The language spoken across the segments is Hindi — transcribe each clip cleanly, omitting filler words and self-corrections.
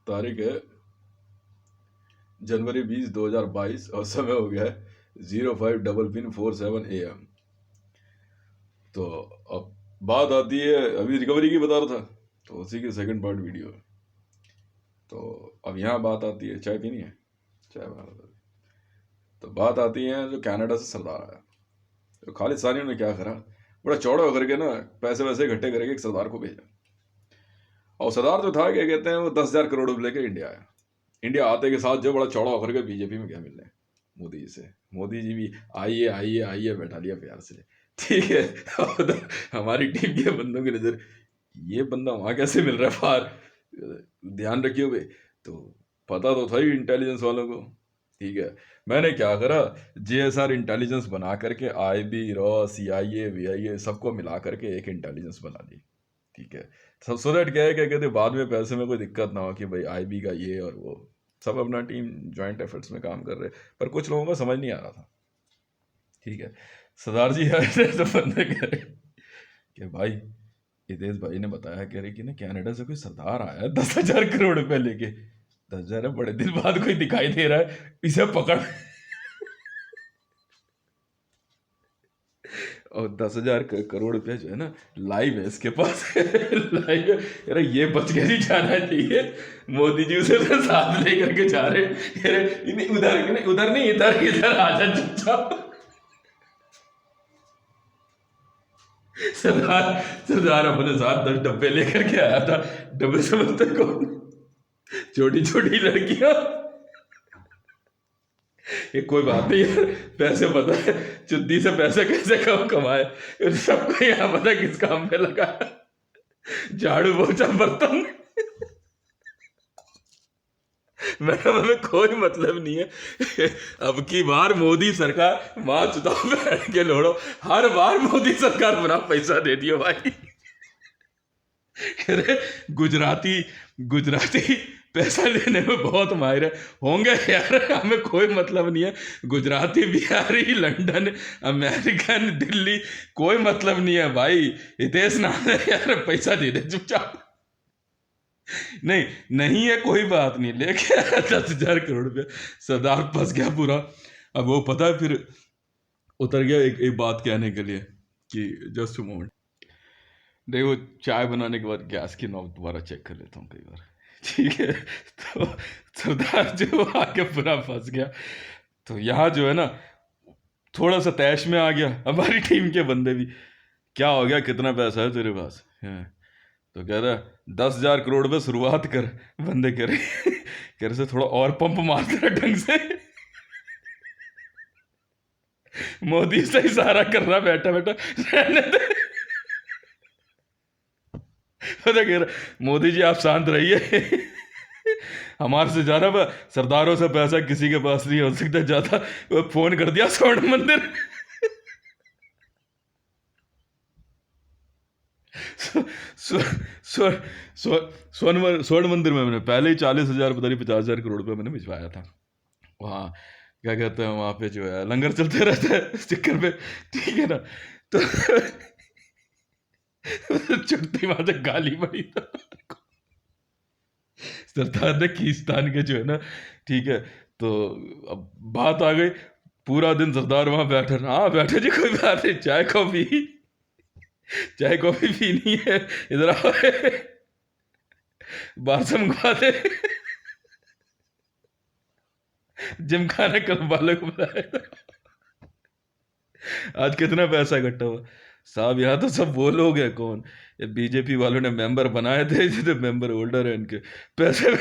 तारीख है जनवरी 20, 2022 और समय हो गया है 05:47 AM। तो अब बात आती है, अभी रिकवरी की बता रहा था, तो उसी की सेकंड पार्ट वीडियो है। तो अब यहाँ बात आती है, चाय पीनी है, चाय बना रहा था। तो बात आती है जो कनाडा से सरदार आया, तो खालिस्तानियों ने क्या करा, बड़ा चौड़ा होकर के ना पैसे वैसे इकट्ठे करके एक सरदार को भेजा। और सरदार जो था, क्या कहते हैं, वो 10,000 करोड़ रुपए लेके इंडिया आया। इंडिया आते के साथ जो बड़ा चौड़ा होकर के बीजेपी में क्या मिलने मोदी जी से। मोदी जी भी आइए आइए आइए बैठा लिया प्यार से, ठीक है। और हमारी टीम के बंदों की नजर, ये बंदा वहां कैसे मिल रहा है बाहर, ध्यान रखिए भाई। तो पता तो था ही इंटेलिजेंस वालों को, ठीक है। मैंने क्या करा, जेएसआर इंटेलिजेंस बना करके आईबी रॉ सीआईए वीआईए सबको मिला करके एक इंटेलिजेंस बना दी, ठीक है। सो दैट क्या है, क्या कहते हैं, बाद में पैसे में कोई दिक्कत ना हो कि भाई आईबी का ये और वो, सब अपना टीम ज्वाइंट एफर्ट्स में काम कर रहे। पर कुछ लोगों को समझ नहीं आ रहा था, ठीक है। सरदार जी आए थे तो बंदे कह रहे कि भाई हितेश भाई ने बताया, कह रहे कि ना कनाडा से कोई सरदार आया है 10,000 करोड़ रुपए लेके। 10,000 बड़े दिन बाद कोई दिखाई दे रहा है, इसे पकड़। और 10,000 करोड़ रुपया जो है ना लाइव है इसके पास। लाइव है, अरे ये बच के नहीं जाना चाहिए। मोदी जी उसे तो साथ लेकर के जा रहे, अरे उधर उधर नहीं, इधर इधर आजा चुपचाप। सरदार सरदार अपने साथ 10 डब्बे लेकर के आया था। डब्बे समझते कौन, छोटी छोटी लड़कियां। ये कोई बात नहीं यार, पैसे पता है चुद्दी से पैसे कैसे कम कमाए, सबको यहाँ पता किस काम में लगा, झाड़ू पोछा बर्तन। मैडम हमें कोई मतलब नहीं है। अब की बार मोदी सरकार, माँ चुनाव में हट के लड़ो, हर बार मोदी सरकार बना पैसा दे दियो भाई। अरे गुजराती गुजराती पैसा लेने में बहुत माहिर है, होंगे यार, हमें कोई मतलब नहीं है। गुजराती बिहारी लंदन अमेरिकन दिल्ली कोई मतलब नहीं है भाई। हितेश नाम है यार, पैसा दे दे चुपचाप। नहीं नहीं है कोई बात नहीं, लेके 10,000 करोड़ रुपया। सरदार फंस गया पूरा। अब वो पता है फिर उतर गया एक बात कहने के लिए कि जस्ट मोमेंट, देखो चाय बनाने के बाद गैस की नॉब दोबारा चेक कर लेता हूँ कई बार, ठीक है। तो सरदार जो आके पूरा फंस गया। तो यहाँ जो है ना थोड़ा सा तैश में आ गया, हमारी टीम के बंदे भी, क्या हो गया, कितना पैसा है तेरे पास है? तो कह रहा 10,000 करोड़ में शुरुआत कर। बंदे कह रहे से थोड़ा और पंप मारते रहा ढंग से। मोदी से इशारा कर रहा बैठा बैठा, रहने दे। पता कह रहा मोदी जी आप शांत रहिए, हमारे से ज्यादा सरदारों से पैसा किसी के पास नहीं हो सकता ज्यादा। फोन कर दिया स्वर्ण मंदिर। स्वर्ण मंदिर में मैंने पहले ही 40,000 पता नहीं 50,000 करोड़ रुपए मैंने भिजवाया था। वहाँ क्या कहते हैं, वहाँ पे जो है लंगर चलते रहता है इस चक्कर पे, ठीक है ना। तो छुट्टी वहां से गाली पड़ी था सरदार ने खींचतान के जो है ना, ठीक है। तो अब बात आ गई, पूरा दिन सरदार वहां बैठे, हाँ बैठे जी कोई बात नहीं, चाय कॉफी, चाय कॉफी पीनी है इधर आओ, बाहर से मंगवा दे। जिमखाना क्लब वालों को बताया आज कितना पैसा इकट्ठा हुआ। साहब यहाँ तो सब वो लोग हैं, कौन, ये बीजेपी वालों ने मेंबर बनाए थे जो मेंबर होल्डर है इनके पैसे।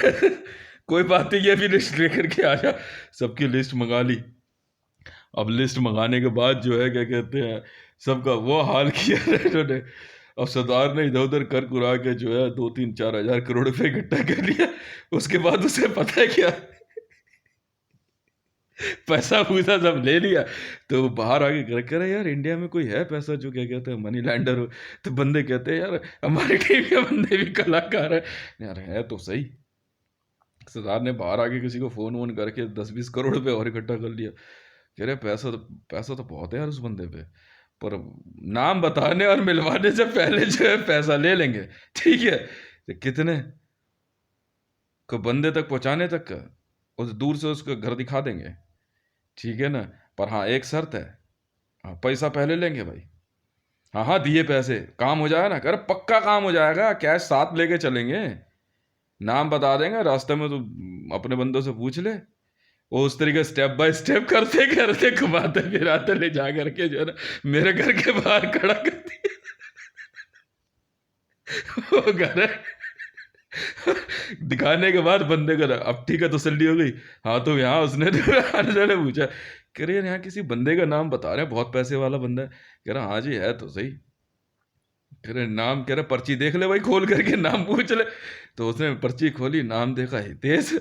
कोई बात नहीं, ये भी लिस्ट लेकर के आया, सबकी लिस्ट मंगा ली। अब लिस्ट मंगाने के बाद जो है क्या कहते हैं, सबका वो हाल किया है इन्होंने। अब सरदार ने इधर उधर कर कुरा के जो है 2-3-4 हज़ार करोड़ रुपए इकट्ठा कर लिया। उसके बाद उसे पता है क्या, पैसा पूसा सब ले लिया। तो वो बाहर आके कह रहे यार इंडिया में कोई है पैसा जो क्या कहते हैं मनी लैंडर हो। तो बंदे कहते हैं यार हमारी टीम के बंदे भी कलाकार है। यार है तो सही। सरदार ने बाहर आके किसी को फोन वोन करके 10-20 करोड़ रुपए और इकट्ठा कर लिया। कह रहे पैसा तो बहुत है यार उस बंदे पे, पर नाम बताने और मिलवाने से पहले जो है पैसा ले लेंगे, ठीक है। तो कितने, को बंदे तक पहुंचाने तक का उस दूर से उसको घर दिखा देंगे, ठीक है ना। पर हाँ एक शर्त है, हाँ पैसा पहले लेंगे भाई। हाँ हाँ दिए पैसे काम हो जाएगा ना, कर पक्का काम हो जाएगा, कैश साथ लेके चलेंगे, नाम बता देंगे रास्ते में, तो अपने बंदों से पूछ ले। वो उस तरीके स्टेप बाय स्टेप करते करते घुमाते फिराते ले जा करके जो है ना मेरे घर के बाहर खड़ा कर दिया। वो घर है, दिखाने के बाद बंदे को अब ठीक है तसल्ली हो गई। हाँ तो यहाँ उसने ने पूछा, कह रहे यहाँ किसी बंदे का नाम बता रहे हैं, बहुत पैसे वाला बंदा है। कह रहा हाँ जी है तो सही। कह रहे नाम, कह रहे पर्ची देख ले भाई खोल करके नाम पूछ ले। तो उसने पर्ची खोली, नाम देखा हितेश,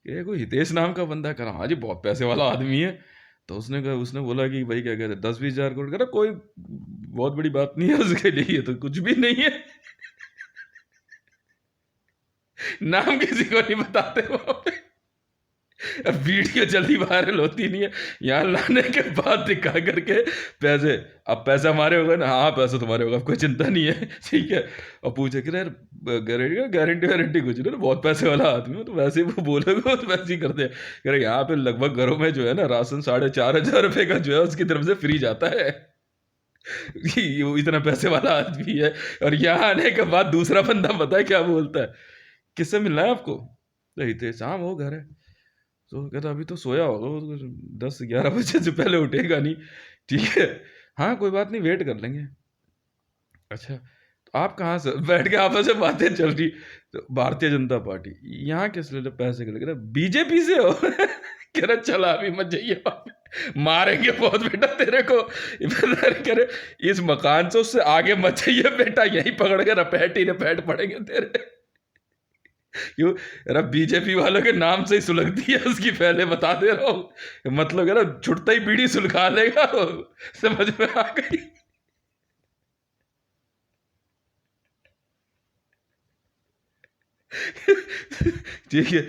कह कोई हितेश नाम का बंदा है। कह रहा हाँ जी बहुत पैसे वाला आदमी है। तो उसने कहा, उसने बोला कि भाई क्या कहते हैं 10-20 हज़ार करोड़। कह रहा कोई बहुत बड़ी बात नहीं है उसके लिए, ये तो कुछ भी नहीं है। नाम किसी को नहीं बताते वहां पे। अब वीडियो जल्दी वायरल होती नहीं है, यहाँ लाने के बाद दिखा करके पैसे, अब पैसा हमारे होगा ना, हाँ पैसा तुम्हारे होगा, कोई चिंता नहीं है, ठीक है। और पूछे कि यार गारंटी वारंटी कुछ नहीं, बहुत पैसे वाला आदमी हो, तो वैसे ही वो बोलेगा तो वैसे ही करते हैं। कह रहे यहाँ पे लगभग घरों में जो है ना राशन 4,500 रुपये का जो है उसकी तरफ से फ्री जाता है। वो इतना पैसे वाला आदमी है। और यहाँ आने के बाद दूसरा बंदा पता है क्या बोलता है, किससे मिलना है आपको? तो हितेश, हाँ वो घर है। तो कहता अभी तो सोया होगा वो, तो 10-11 बजे से पहले उठेगा नहीं, ठीक है। हाँ कोई बात नहीं वेट कर लेंगे। अच्छा तो आप कहाँ से, बैठ के आपस में बातें चल रही। तो भारतीय जनता पार्टी, यहाँ किस लिए पैसे के लिए, बीजेपी से हो। कह रहा चला अभी मत जाइए वहाँ पे, मारेंगे बहुत बेटा तेरे को। कह रहे इस मकान से उससे आगे मत जाइए बेटा, यहीं पकड़ के रपैट ही रपैट पड़ेंगे तेरे। क्यों? अरे बीजेपी वालों के नाम से ही सुलगती है उसकी, पहले बता दे रहा हूँ, मतलब है ना छुटता ही बीड़ी सुलगा लेगा वो, समझ में आ गई। ठीक है।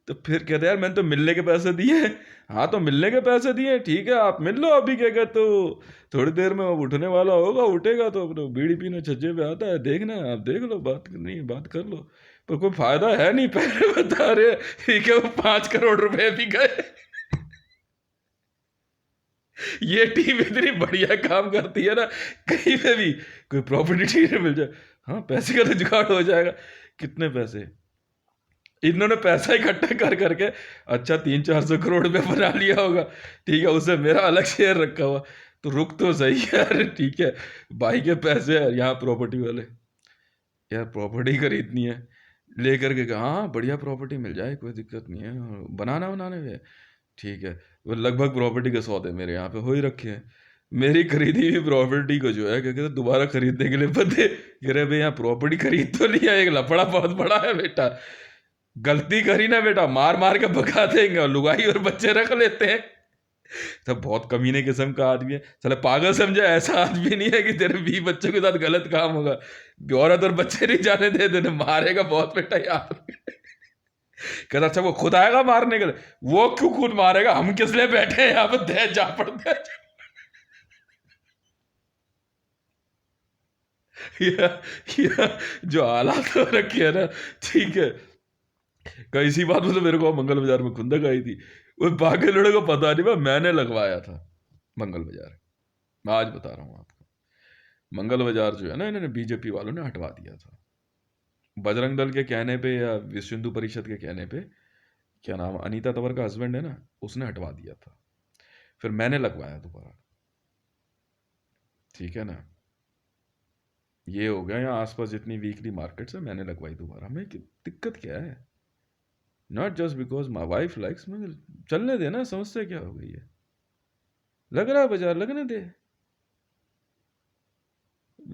तो फिर कहते यार मैंने तो मिलने के पैसे दिए हैं। हाँ तो मिलने के पैसे दिए ठीक है, आप मिल लो अभी, क्या कहते हो थोड़ी देर में वो उठने वाला होगा, उठेगा तो अपने बीड़ी पीने छज्जे पे आता है, देखना आप देख लो, बात करनी है बात कर लो। पर कोई फायदा है नहीं, पहले बता रहे ठीक है, वो 5 करोड़ रुपए भी गए। ये टीम इतनी बढ़िया काम करती है ना, कहीं पे भी कोई प्रॉपर्टी डीलर मिल जाए, हाँ पैसे का तो जुगाड़ हो जाएगा। कितने पैसे इन्होंने पैसा इकट्ठा कर करके, अच्छा 300-400 करोड़ रुपया बना लिया होगा, ठीक है, उससे मेरा अलग शेयर रखा हुआ। तो रुक तो सही है यार, ठीक है भाई के पैसे है, यहाँ प्रॉपर्टी वाले यार प्रॉपर्टी खरीदनी है, लेकर के कहा हाँ बढ़िया प्रॉपर्टी मिल जाए, कोई दिक्कत नहीं है, बनाना बनाने में ठीक है। वो लगभग प्रॉपर्टी के सौदे मेरे यहाँ पे हो ही रखे हैं। मेरी खरीदी हुई प्रॉपर्टी को जो है क्या कहते हैं दोबारा खरीदने के लिए बंदे कह रहे भाई यहाँ प्रॉपर्टी खरीद तो लिया, एक लफड़ा बहुत बड़ा है बेटा, गलती करी ना बेटा मार मार के भगा देंगे, और लुगाई और बच्चे रख लेते हैं। सब बहुत कमीने किस्म का आदमी है, चले पागल समझे, ऐसा आदमी नहीं है कि तेरे 20 बच्चों के साथ गलत काम होगा, औरत और बच्चे नहीं जाने दे, तेने मारेगा बहुत बेटा यार। कहता अच्छा वो खुद आएगा मारने के लिए, वो क्यों खुद मारेगा, हम किस लिए बैठे हैं यहाँ पे, दे जा पड़ते हैं। या जो हालात हो रखी है ना, ठीक है। कई सी बात मतलब मेरे को मंगल बाजार में खुंदक आई थी, वो बाकी लड़े को पता नहीं, मैंने लगवाया था मंगल बाजार। मैं आज बता रहा हूँ आपको, मंगल बाजार जो है ना इन्होंने बीजेपी वालों ने हटवा दिया था, बजरंग दल के कहने पे या विश्व हिंदू परिषद के कहने पे, क्या नाम अनीता तंवर का हस्बैंड है ना, उसने हटवा दिया था, फिर मैंने लगवाया दोबारा, ठीक है ना। ये हो गया, यहाँ आसपास जितनी वीकली मार्केट्स है मैंने लगवाई दोबारा, मैं दिक्कत क्या है, not just because my wife likes, मैं चलने देना, समस्या क्या हो गई है, लग रहा है बाजार लगने दे।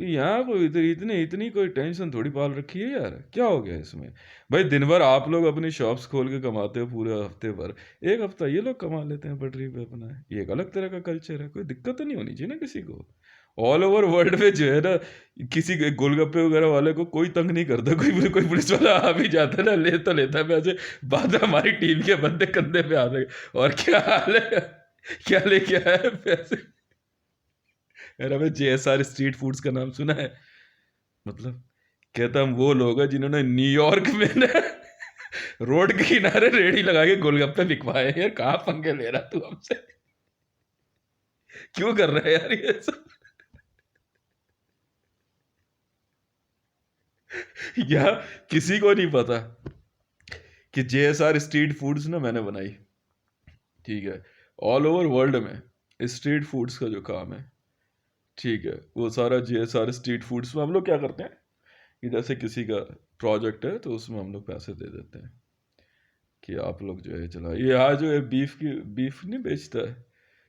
यहाँ कोई इतनी इतनी कोई टेंशन थोड़ी पाल रखी है यार, क्या हो गया इसमें। भाई दिन भर आप लोग अपनी शॉप्स खोल के कमाते हो पूरे हफ्ते भर, एक हफ्ता ये लोग कमा लेते हैं पटरी पे अपना, ये एक अलग तरह का कल्चर है, कोई दिक्कत तो नहीं होनी चाहिए ना किसी को। ऑल ओवर वर्ल्ड में जो है ना, किसी के गोलगप्पे वगैरह वाले को कोई तंग नहीं करता, कोई पुलिस वाला आ भी जाता है ना, ले तो लेता है पैसे, बाद में हमारी टीम के बंदे कंधे पे आते हैं और क्या हाल है, क्या लेके आया पैसे। यार हमें JSR स्ट्रीट फूड्स का नाम सुना है, मतलब कहता हम वो लोग हैं जिन्होंने न्यूयॉर्क में ना रोड के किनारे रेड़ी लगा के गोलगप्पे बिकवाए यार, कहाँ पंगे ले रहा तू हमसे? क्यों कर रहा है यार ये सब? या किसी को नहीं पता कि जेएसआर स्ट्रीट फूड्स ना मैंने बनाई, ठीक है? ऑल ओवर वर्ल्ड में स्ट्रीट फूड्स का जो काम है, ठीक है, वो सारा जेएसआर स्ट्रीट फूड्स में हम लोग क्या करते हैं कि जैसे किसी का प्रोजेक्ट है तो उसमें हम लोग पैसे दे देते हैं कि आप लोग जो है चला, ये यहाँ जो है बीफ नहीं बेचता है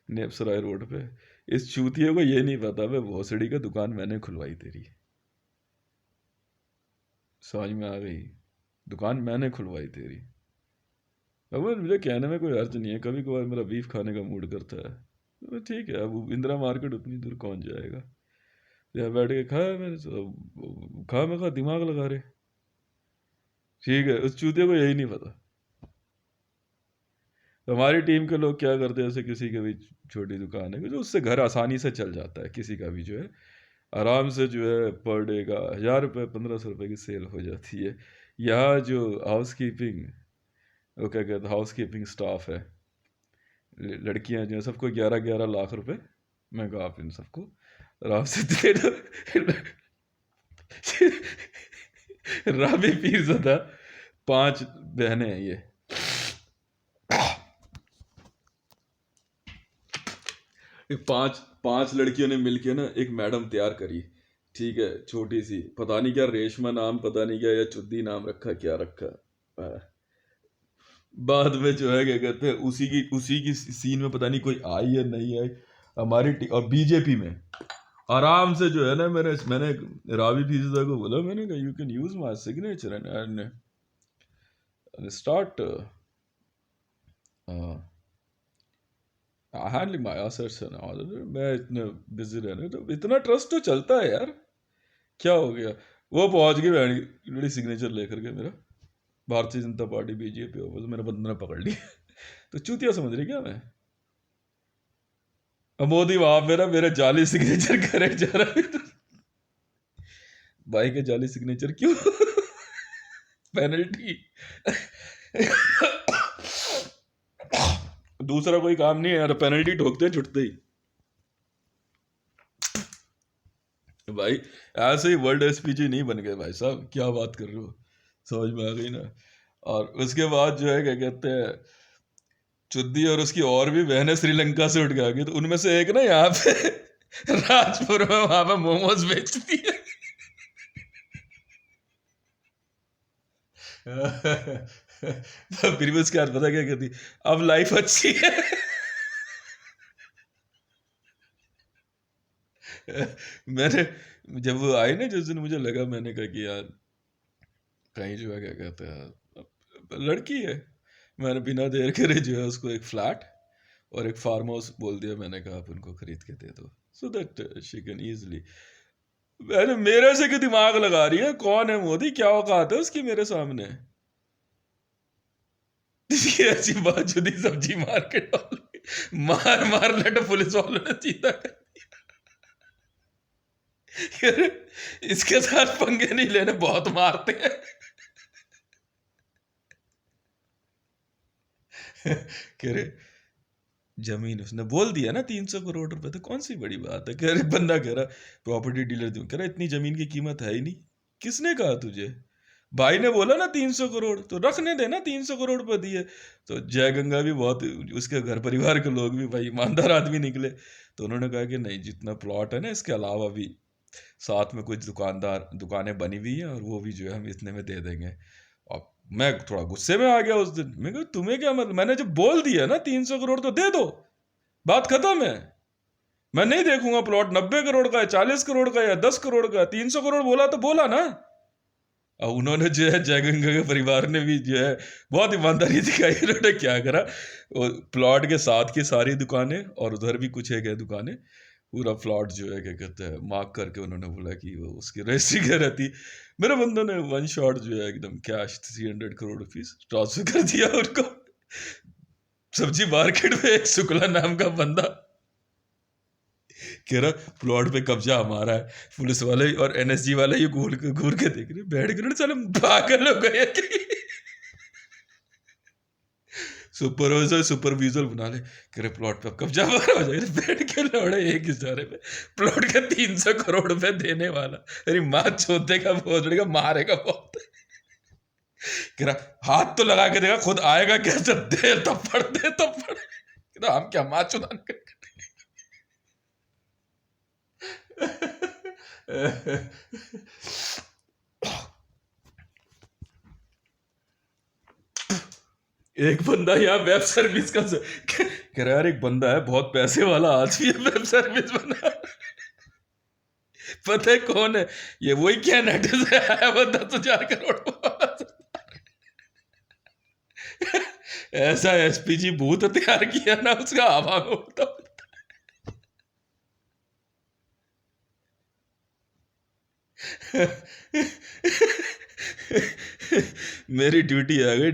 नेपसराय रोड पे, इस चूतिए को ये नहीं पता भाई भोसड़ी का दुकान मैंने खुलवाई तेरी, समझ में आ गई? दुकान मैंने खुलवाई तेरी। अब मुझे कहने में कोई अर्थ नहीं है, कभी कभार मेरा बीफ खाने का मूड करता है तो ठीक है, अब इंदिरा मार्केट उतनी दूर कौन जाएगा, या बैठ के खाया मैंने तो खा, मैं खा दिमाग लगा रहे, ठीक है? उस चूतिया को यही नहीं पता। तो हमारी टीम के लोग क्या करते हैं, जैसे किसी की भी छोटी दुकान है जो उससे घर आसानी से चल जाता है, किसी का भी जो है आराम से जो है पर डे का 1000 रुपये 1500 रुपये की सेल हो जाती है। यहाँ जो हाउस कीपिंग, वो क्या कहते हैं, हाउस कीपिंग स्टाफ है, लड़कियां जो है, सबको 11-11 लाख रुपए, मैं कहा आप इन सबको आराम से दे दो। राबी पीरज़ादा 5 बहनें हैं ये, पांच पांच लड़कियों ने मिलके ना एक मैडम तैयार करी, ठीक है? छोटी सी, पता नहीं क्या रेशमा नाम, पता नहीं क्या, या चुद्दी नाम रखा, क्या रखा। बाद में जो है क्या कहते हैं, उसी की सीन में पता नहीं कोई आई है नहीं आई हमारी और बीजेपी में आराम से जो है ना, मैंने रावी पीरज़ादा को बोला, मैंने कहा you can use my signature and start handling my assets and all. मैं इतने बिजी रहने तो इतना ट्रस्ट तो चलता है यार, क्या हो गया? वो पहुंच गई बड़ी सिग्नेचर लेकर के मेरा, Bharatiya Janata party BJP office, मेरे बंदे ने पकड़ ली। तो चूतिया समझ रही क्या मैं? अब मोदी वहां पे ना मेरे जाली सिग्नेचर करे जा रहा है, तो भाई के जाली सिग्नेचर क्यों? पेनल्टी। दूसरा कोई काम नहीं है यार, पेनल्टी ठोकते छुटते ही भाई। ऐसे ही वर्ल्ड एसपीजी नहीं बन गए भाई साहब, क्या बात कर रहे हो? समझ में आ गई ना? और उसके बाद जो है क्या कहते हैं, चुद्दी और उसकी और भी बहनें श्रीलंका से उठ के आ गई, तो उनमें से एक ना यहाँ पे राजपुर में वहां पे मोमोज बेचती है। तो फिर भी उसके बाद पता क्या कहती, अब लाइफ अच्छी है। मैंने जब वो आई ना जिस दिन, मुझे लगा, मैंने कहा कि यार कहीं जो है क्या कहते हैं, लड़की है, मैंने बिना देर करे जो है उसको एक फ्लैट और एक फार्म हाउस बोल दिया, मैंने कहा आप उनको खरीद के दे दो so that she can easily. मैंने मेरे से क्यों दिमाग लगा रही है, कौन है मोदी, क्या औकात है उसकी मेरे सामने? ऐसी बाजुदी सब्जी मार्केट मार मार लट पुलिस वालों ने जीता कर दिया। इसके साथ पंगे नहीं लेने, बहुत मारते हैं। कह रहे जमीन उसने बोल दिया ना 300 करोड़ रुपए, तो कौन सी बड़ी बात है? कह रहे बंदा कह रहा प्रॉपर्टी डीलर दूं, कह रहा इतनी जमीन की कीमत है ही नहीं। किसने कहा तुझे? भाई ने बोला ना 300 करोड़, तो रखने देना, 300 करोड़ रुपए दिए। तो जय गंगा भी बहुत, उसके घर परिवार के लोग भी भाई ईमानदार आदमी निकले, तो उन्होंने कहा कि नहीं, जितना प्लॉट है ना इसके अलावा भी साथ में कुछ दुकानें बनी हुई हैं और वो भी जो है हम इतने में दे देंगे। और मैं थोड़ा गुस्से में आ गया उस दिन, मैं कहा तुम्हें क्या मतलब, मैंने जब बोल दिया ना 300 करोड़ तो दे दो, बात खत्म है। मैं नहीं देखूंगा प्लॉट 90 करोड़ का है, 40 करोड़ का है या 10 करोड़ का है, 300 करोड़ बोला तो बोला ना। और उन्होंने जो है जयगंगा के परिवार ने भी जो है बहुत ईमानदारी दिखाई। उन्होंने क्या करा, प्लॉट के साथ की सारी दुकानें और उधर भी कुछ एक है दुकानें, पूरा प्लॉट जो है क्या कहते हैं मार्क करके उन्होंने बोला कि वो उसकी रजिस्ट्री क्या रहती। मेरे बंदों ने वन शॉट जो है एकदम कैश 300 करोड़ रुपीस ट्रांसफर कर दिया उनको। सब्जी मार्केट में एक शुक्ला नाम का बंदा कह रहा प्लॉट पे कब्जा हमारा है, पुलिस वाले और एनएसजी वाले ये घूर के देख रहे, बैठ के साले पागल हो गए। सुपरवाइजर सुपरविजर बना ले, कह रहे प्लॉट पे कब्जा हो जाए, बैठ के लौड़े एक इशारे पे प्लॉट के 300 करोड़ रुपए देने वाला। अरे माँ चौथे का भोजड़ेगा, मारेगा बहुत। कह रहा हाथ तो लगा के देखा, खुद आएगा क्या, जब दे थप्पड़ दे थप्पड़। कह रहा हम क्या माँ चुदान कर। एक बंदा यहाँ वेब सर्विस का कह रहा यार, एक बंदा है बहुत पैसे वाला आदमी है, वेब सर्विस बना। पता है कौन है ये? वही क्या नेट से आया वो 10,000 करोड़। ऐसा एसपीजी भूत तैयार किया ना, उसका हवा में उड़ता। मेरी ड्यूटी आ गई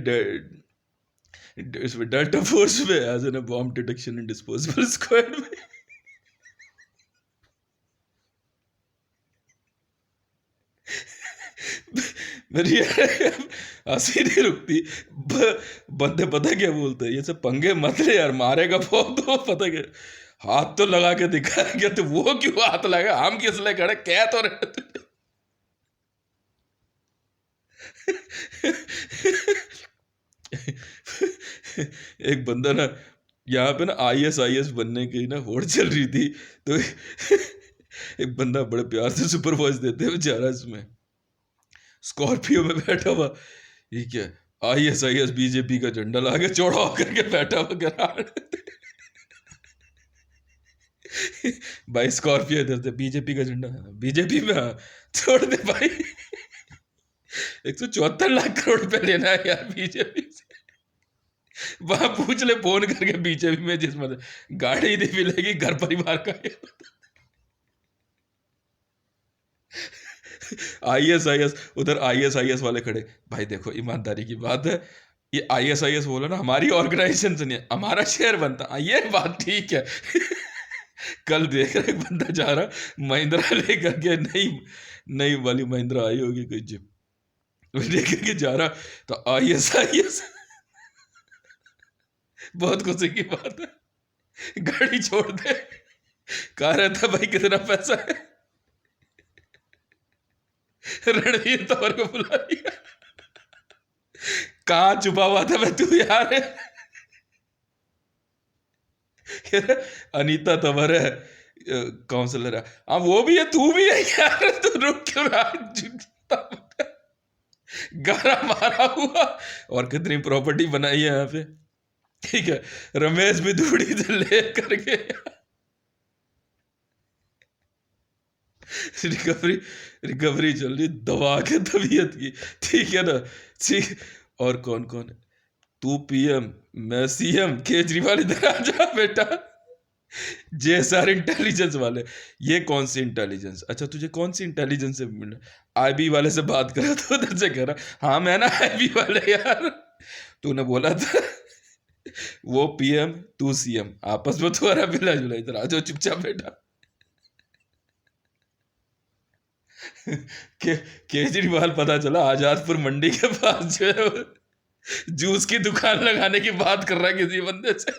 इसमें डेल्टा फोर्स में, as an bomb detection and disposable squad में। मेरी हंसी नहीं रुकती। बंदे पता क्या बोलते हैं, ये सब पंगे मत ले यार, मारेगा बहुत। तो पता क्या, हाथ तो लगा के दिखा क्या, तो वो क्यों हाथ लगा, हम किस लिए खड़े, क्या तो रहे। एक बंदा ना यहाँ पे ना IS बनने की ना होड़ चल रही थी, तो एक बंदा बड़े प्यार से सुपरवाइज देते हुए जा रहा है, इसमें स्कॉर्पियो में बैठा हुआ, ठीक है, IS बीजेपी का झंडा ला के चौड़ा होकर के बैठा हुआ गराड़। भाई स्कॉर्पियो इधर से, बीजेपी का झंडा, बीजेपी में, हाँ छोड़ दे भाई। 174 लाख करोड़ रुपए लेना है यार बीजेपी से। वहां पूछ ले फोन करके बीजेपी में, जिस मतलब गाड़ी नहीं मिलेगी, घर परिवार का। IS उधर IS वाले खड़े, भाई देखो ईमानदारी की बात है, ये IS बोला ना, हमारी ऑर्गेनाइजेशन से नहीं, हमारा शेयर बनता, ये बात ठीक है। कल देख रहे एक बंदा जा रहा महिंद्रा लेकर के, नई वाली महिंद्रा आई होगी कोई जिप, लेकर के जा रहा, तो IS बहुत खुशी की बात है, गाड़ी छोड़ दे, कहा रहता भाई कितना पैसा है, रणवीर तंवर को बुला लिया, कहाँ छुपा हुआ था मैं तू यार। अनीता तंवर है, काउंसलर है, हाँ वो भी है, तू भी है यार, तू रुक क्यों रहा। गाना मारा हुआ, और कितनी प्रॉपर्टी बनाई है यहाँ पे, ठीक है, रमेश भी दूड़ी से ले करके रिकवरी चल रही, दवा के तबीयत की, ठीक है ना, ठीक। और कौन कौन है, तू PM, मैं CM, केजरीवाल इधर आ जा बेटा। JSR इंटेलिजेंस वाले, ये कौन सी इंटेलिजेंस, अच्छा तुझे कौन सी इंटेलिजेंस से मिला, IB वाले से बात करा तो उधर से कह रहा, हाँ मैं ना IB वाले यार, तूने बोला था वो PM तू CM, आपस में तुम्हारा मिला जुला, इधर आ जाओ चुपचाप बेटा। केजरीवाल पता चला आजादपुर मंडी के पास जो है जूस की दुकान लगाने की बात कर रहा है किसी बंदे से।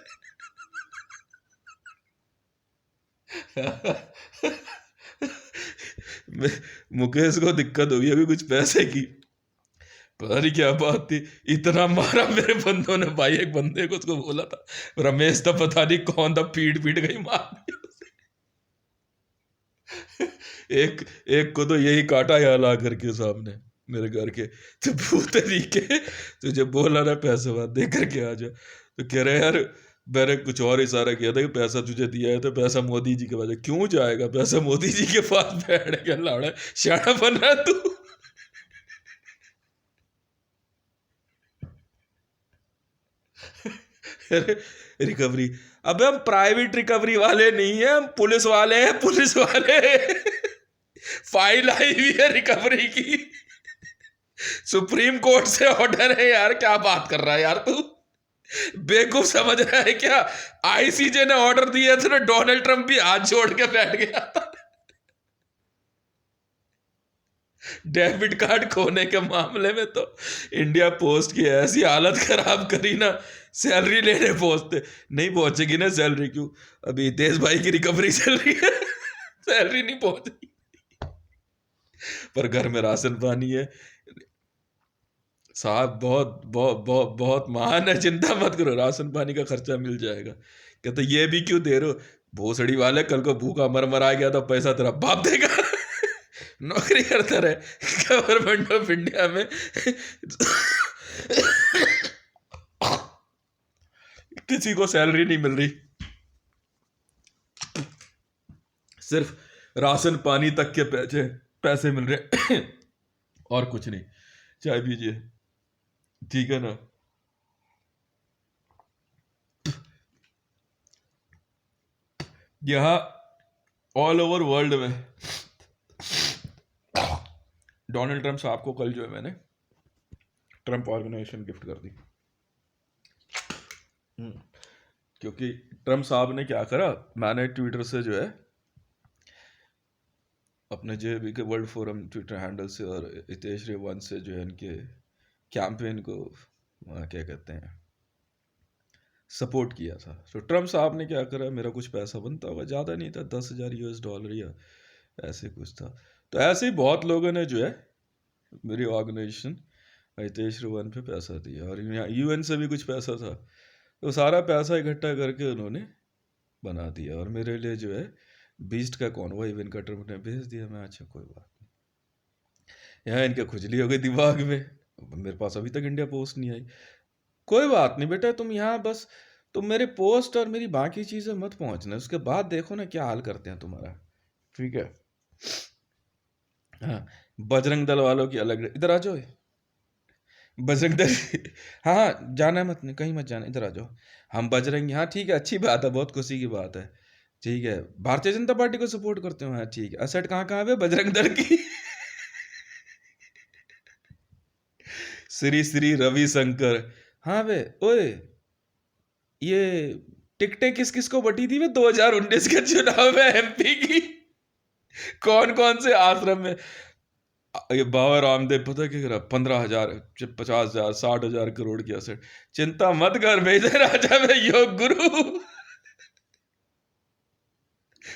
मुकेश को दिक्कत हुई अभी कुछ पैसे की, पता नहीं क्या बात थी, इतना मारा मेरे बंदों ने भाई, एक बंदे को उसको बोला था रमेश था, पता नहीं कौन था, पीट गई मार। एक को तो यही काटा यहाँ ला करके सामने मेरे घर के, तो भूत तरीके तुझे बोला ना पैसे बात दे करके आ जा, तो कह रहे यार मैंने कुछ और इशारा किया था कि पैसा तुझे दिया है तो पैसा मोदी जी के पास, क्यों जाएगा पैसा मोदी जी के पास, बैठ के लाड़ा शाना बन रहा तू। रिकवरी, अबे हम प्राइवेट रिकवरी वाले नहीं है, हम पुलिस वाले हैं, पुलिस वाले। फाइल आई हुई है रिकवरी की, सुप्रीम कोर्ट से ऑर्डर है यार, क्या बात कर रहा है यार तू, बेवकूफ समझ रहा है क्या, ICJ ने ऑर्डर दिया था ना, डोनाल्ड ट्रंप भी हाथ जोड़ के बैठ गया था। डेबिट कार्ड खोने के मामले में तो इंडिया पोस्ट की ऐसी हालत खराब करी ना, सैलरी लेने पहुंचते नहीं पहुंचेगी ना सैलरी, क्यों अभी हितेश भाई की रिकवरी चल रही है, सैलरी नहीं पहुंच रही, पर घर में राशन पानी है। साहब बहुत बहुत बहुत बहुत महान है, चिंता मत करो, राशन पानी का खर्चा मिल जाएगा। कहते ये भी क्यों दे रहे हो, भोसड़ी वाले, कल को भूखा मर मर आ गया तो पैसा तेरा बाप देगा। नौकरी करता रहे गवर्नमेंट ऑफ इंडिया में, किसी को सैलरी नहीं मिल रही, सिर्फ राशन पानी तक के पैसे मिल रहे और कुछ नहीं। चाय पीजिए, ठीक है ना। यहां ऑल ओवर वर्ल्ड में डोनाल्ड ट्रंप साहब को कल जो है मैंने ट्रंप ऑर्गेनाइजेशन गिफ्ट कर दी, क्योंकि ट्रंप साहब ने क्या करा, मैंने ट्विटर से जो है अपने जेबी के वर्ल्ड फोरम ट्विटर हैंडल से और हितेश रेवान से जो है इनके कैंपेन को क्या कहते हैं सपोर्ट किया था। तो ट्रंप साहब ने क्या करा, मेरा कुछ पैसा बनता होगा, ज़्यादा नहीं था, $10,000 या ऐसे कुछ था। तो ऐसे ही बहुत लोगों ने जो है मेरी ऑर्गेनाइजेशन हितेश रेवान पे पैसा दिया, और यूएन से भी कुछ पैसा था, तो सारा पैसा इकट्ठा करके उन्होंने बना दिया, और मेरे लिए जो है बीस्ट का कॉन्वॉय इवन कटर ने भेज दिया। मैं अच्छा कोई बात नहीं, यहाँ इनका खुजली हो गई दिमाग में, मेरे पास अभी तक इंडिया पोस्ट नहीं आई। कोई बात नहीं बेटा, तुम यहाँ बस तुम मेरे पोस्ट और मेरी बाकी चीज़ें मत पहुँचना, उसके बाद देखो ना क्या हाल करते हैं तुम्हारा, ठीक है। हाँ, बजरंग दल वालों की अलग, इधर आ जाओ, बजरंग दल हाँ हाँ, जाना मत, नहीं कहीं मत जाना, इधर आ जाओ, हम बजरंग, हाँ ठीक है, अच्छी बात है, बहुत खुशी की बात है, ठीक है। भारतीय जनता पार्टी को सपोर्ट करते हो, हाँ ठीक है। असट कहाँ कहाँ पे बजरंग दल की श्री श्री रविशंकर, हाँ वे ओए, ये टिकटें किस किस को बटी थी वे 2019 के चुनाव में एमपी की, कौन कौन से आश्रम में। ये बाबा रामदेव पता क्या करा, 15,000 50,000 60,000 करोड़ की असेट, चिंता मत कर भेज राजा में योग गुरु,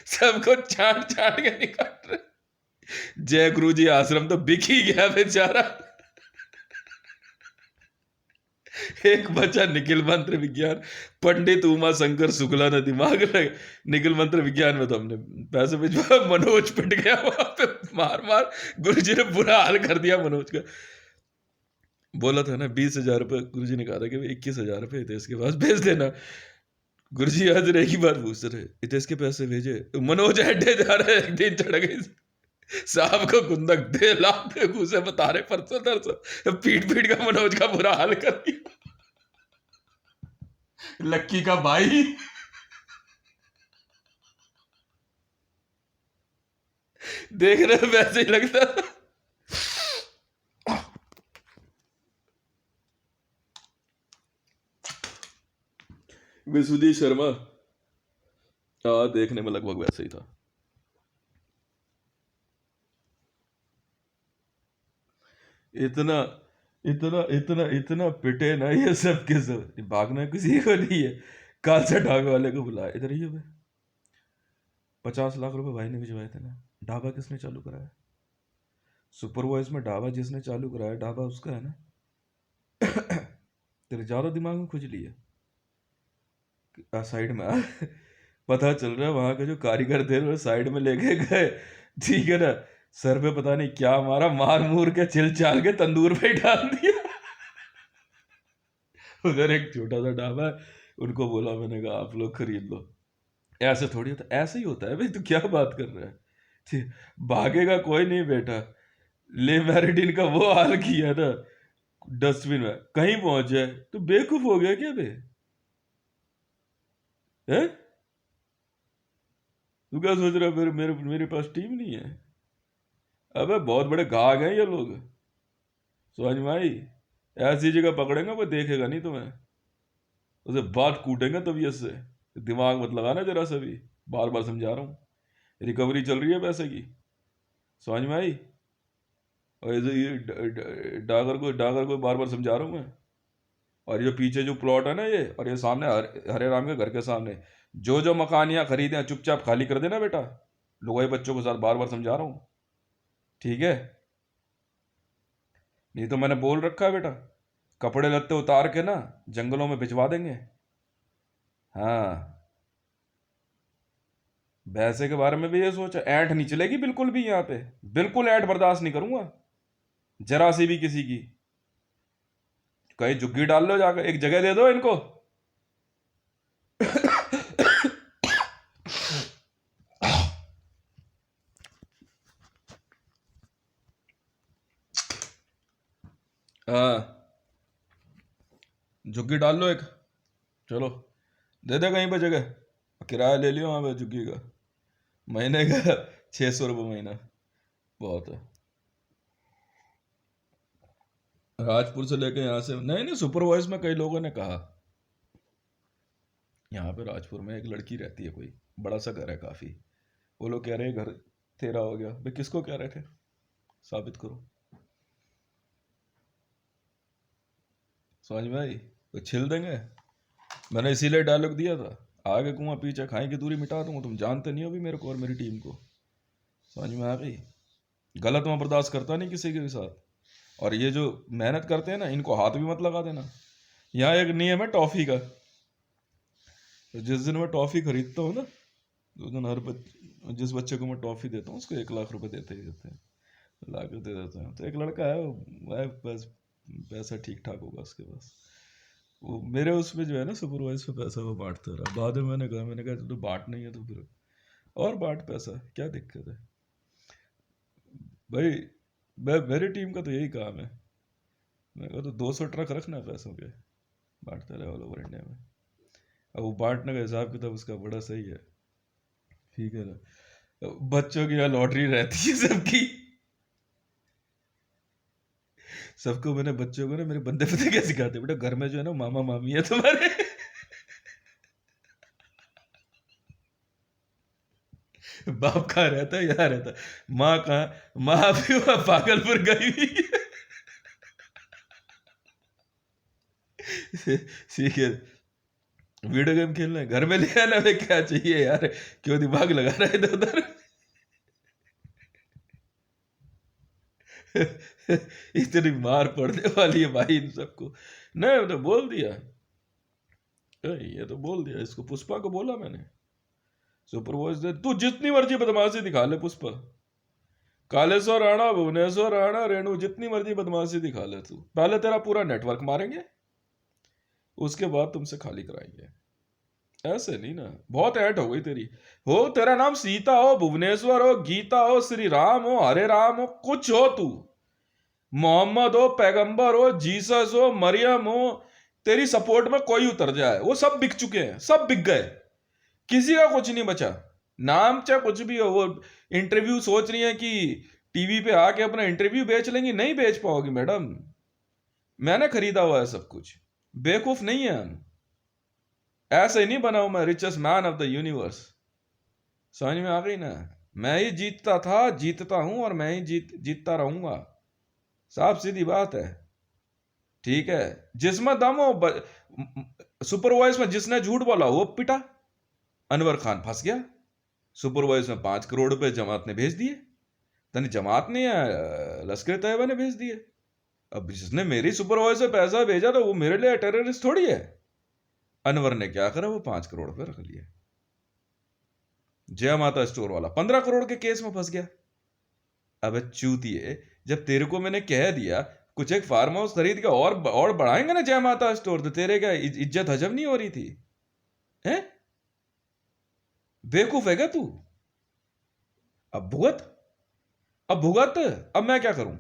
सबको छाट छाट के निकाल रहे। जय गुरु जी आश्रम तो बिक ही गया बेचारा, एक बचा निखिल मंत्र विज्ञान, पंडित उमा शंकर शुक्ला ने दिमाग लगे, निखिल मंत्र विज्ञान में तो हमने पैसे भिजवा, मनोज पिट गया वहां पे मार मार, गुरुजी ने बुरा हाल कर दिया मनोज का। बोला था ना 20,000 रुपये, गुरुजी ने कहा था कि 21,000 रुपये हितेश के पास भेज देना। गुरुजी आज रह की बात पूछ रहे, हितेश के पैसे भेजे, मनोज अड्डे जा रहे, एक दिन चढ़ गई साहब को गुंदक दे लाख दे घूसे बता रहे, परसों तरसों पीट पीट का मनोज का बुरा हाल कर दिया, लक्की का भाई देख रहे वैसे ही लगता था। विशुद्धि शर्मा देखने में लगभग वैसे ही था। इतना इतना इतना इतना पिटे ना ये सब के सब, भागना किसी को नहीं है। काल से ढाबे वाले को बुलाया, इधर ही भाई, 50 लाख रुपए भाई ने भिजवाए थे ना। ढाबा किसने चालू कराया, सुपर वॉइस में ढाबा जिसने चालू कराया, ढाबा उसका है ना। तेरे ज्यादा दिमाग में खुजली है, साइड में पता चल रहा है वहां के जो कारीगर थे वो साइड में लेके गए, ठीक है ना, सर पे पता नहीं क्या मारा, मार मूर के छिल चाल के तंदूर पे ही डाल दिया। उधर एक छोटा सा ढाबा है, उनको बोला, मैंने कहा आप लोग खरीद लो। ऐसे थोड़ी होता, ऐसे ही होता है भाई, तू क्या बात कर रहा है, ठीक, भागेगा कोई नहीं बेटा। ले मैरिडीन का वो हाल किया ना डस्टबिन में, कहीं पहुंच जाए तो बेवकूफ हो गया क्या बे, है? तू क्या सोच रहा है मेरे मेरे मेरे पास टीम नहीं है? अबे बहुत बड़े घाघ हैं ये लोग, समझ में आई? ऐसी जगह पकड़ेंगे वो देखेगा नहीं तुम्हें, उसे बात कूटेंगे तबीयत से। दिमाग मत लगाना जरा सा भी, बार बार समझा रहा हूँ, रिकवरी चल रही है पैसे की, समझ में आई? और डागर को बार बार समझा रहा हूँ मैं। और ये पीछे जो प्लॉट है ना ये, और ये सामने हरे राम के घर के सामने जो जो मकान यहाँ खरीदे हैं चुपचाप खाली कर देना बेटा। लोग बच्चों के साथ बार बार समझा रहा हूँ, ठीक है? नहीं तो मैंने बोल रखा है बेटा, कपड़े लत्ते उतार के ना जंगलों में भिजवा देंगे। हाँ, भैंसे के बारे में भी ये सोचा, ऐंठ नहीं चलेगी बिल्कुल भी यहाँ पे, बिल्कुल ऐंठ बर्दाश्त नहीं करूंगा जरा सी भी किसी की। कहीं झुग्गी डाल लो जाकर, एक जगह दे दो इनको। हाँ, झुग्गी डाल लो एक, चलो दे दे कहीं पर जगह, किराया ले लियो वहाँ पे झुग्गी का, महीने का 600 रुपये महीना, बहुत है। राजपुर से लेके यहाँ से नहीं नहीं, सुपर वॉइस में कई लोगों ने कहा यहाँ पे राजपुर में एक लड़की रहती है, कोई बड़ा सा घर है काफी। वो लोग कह रहे हैं घर तेरा हो गया। भाई किसको कह रहे थे, साबित करो। समझ में आई? तो छिल देंगे। मैंने इसीलिए डायलॉग दिया था, आगे कुआं पीछे खाई की दूरी मिटा दूंगा। तुम जानते नहीं हो भी मेरे को और मेरी टीम को। समझ में आ गई? गलत मैं बर्दाश्त करता नहीं किसी के भी साथ। और ये जो मेहनत करते हैं ना, इनको हाथ भी मत लगा देना। यहाँ एक नियम है टॉफी का, तो जिस दिन मैं टॉफी खरीदता हूँ ना, उस दिन जिस बच्चे को मैं टॉफी देता हूँ उसको 1 लाख रुपए देते ही देते हैं, ला कर दे देते हैं। तो एक लड़का है, वो बस पैसा ठीक ठाक होगा उसके पास, वो मेरे उसमें जो है ना सुपरवाइज पे पैसा वो बांटता रहा। बाद में मैंने कहा तो बांट नहीं है तो फिर और बांट पैसा, क्या दिक्कत है भाई? मेरी टीम का तो यही काम है। मैं कहा तो 200 ट्रक रखना पैसों के, बांटते रहे ऑल ओवर इंडिया में। अब वो बांटने का हिसाब किताब उसका बड़ा सही है, ठीक है ना? बच्चों की यहाँ लॉटरी रहती है सबकी, सबको मैंने बच्चों को ना मेरे बंदे पता क्या सिखाते, बेटा घर में जो है ना मामा मामी है तुम्हारे, बाप कहाँ रहता है, यहाँ रहता है। माँ कहाँ? माँ भी वहाँ पागलपुर गई हुई है। ठीक है, वीडियो गेम खेलना है घर में ले आना, में क्या चाहिए यार, क्यों दिमाग लगा रहा है इधर उधर। इतनी मार पड़ने वाली है भाई इन सबको। नहीं तो बोल दिया, ये तो बोल दिया, इसको पुष्पा को बोला मैंने, सुपर वॉइस दे, तू जितनी मर्जी बदमाशी दिखा ले पुष्पा, कालेश्वर राणा, भुवनेश्वर राणा, रेणु, जितनी मर्जी बदमाशी दिखा ले तू, पहले तेरा पूरा नेटवर्क मारेंगे, उसके बाद तुमसे खाली कराएंगे। ऐसे नहीं ना, बहुत ऐड हो गई तेरी। हो तेरा नाम सीता हो, भुवनेश्वर हो, गीता हो, श्री राम हो, हरे राम हो, कुछ हो तू, मोहम्मद हो, पैगंबर हो, जीसस हो, मरियम हो, तेरी सपोर्ट में कोई उतर जाए, वो सब बिक चुके हैं, सब बिक गए, किसी का कुछ नहीं बचा। नाम चाहे कुछ भी हो, वो इंटरव्यू सोच रही है कि टीवी पे आके अपना इंटरव्यू बेच लेंगी, नहीं बेच पाओगी मैडम। मैंने खरीदा हुआ है सब कुछ, बेवकूफ नहीं है हम। ऐसे नहीं बना हूं मैं richest man of the universe. समझ में आ गई ना? मैं ही जीतता था, जीतता हूं, और मैं ही जीतता रहूंगा। साफ सीधी बात है, ठीक है? जिसमें दम हो, सुपर वॉइस में जिसने झूठ बोला वो पिटा। अनवर खान फंस गया, सुपर वॉइस में 5 करोड़ रुपए जमात ने भेज दिए, तनी जमात ने या लश्कर तैयबा ने भेज दिए। अब जिसने मेरी सुपर वॉइस में पैसा भेजा तो वो मेरे लिए टेररिस्ट थोड़ी है। अनवर ने क्या करा, वो 5 करोड़ रुपए रख लिए। जय माता स्टोर वाला 15 करोड़ के केस में फंस गया। अब चूतिए, जब तेरे को मैंने कह दिया कुछ एक फार्म हाउस खरीद के और बढ़ाएंगे ना जय माता स्टोर, तो तेरे क्या इज्जत हजम नहीं हो रही थी? हैं? बेवकूफ है क्या तू? अब भुगत, अब भुगत। अब मैं क्या करूं?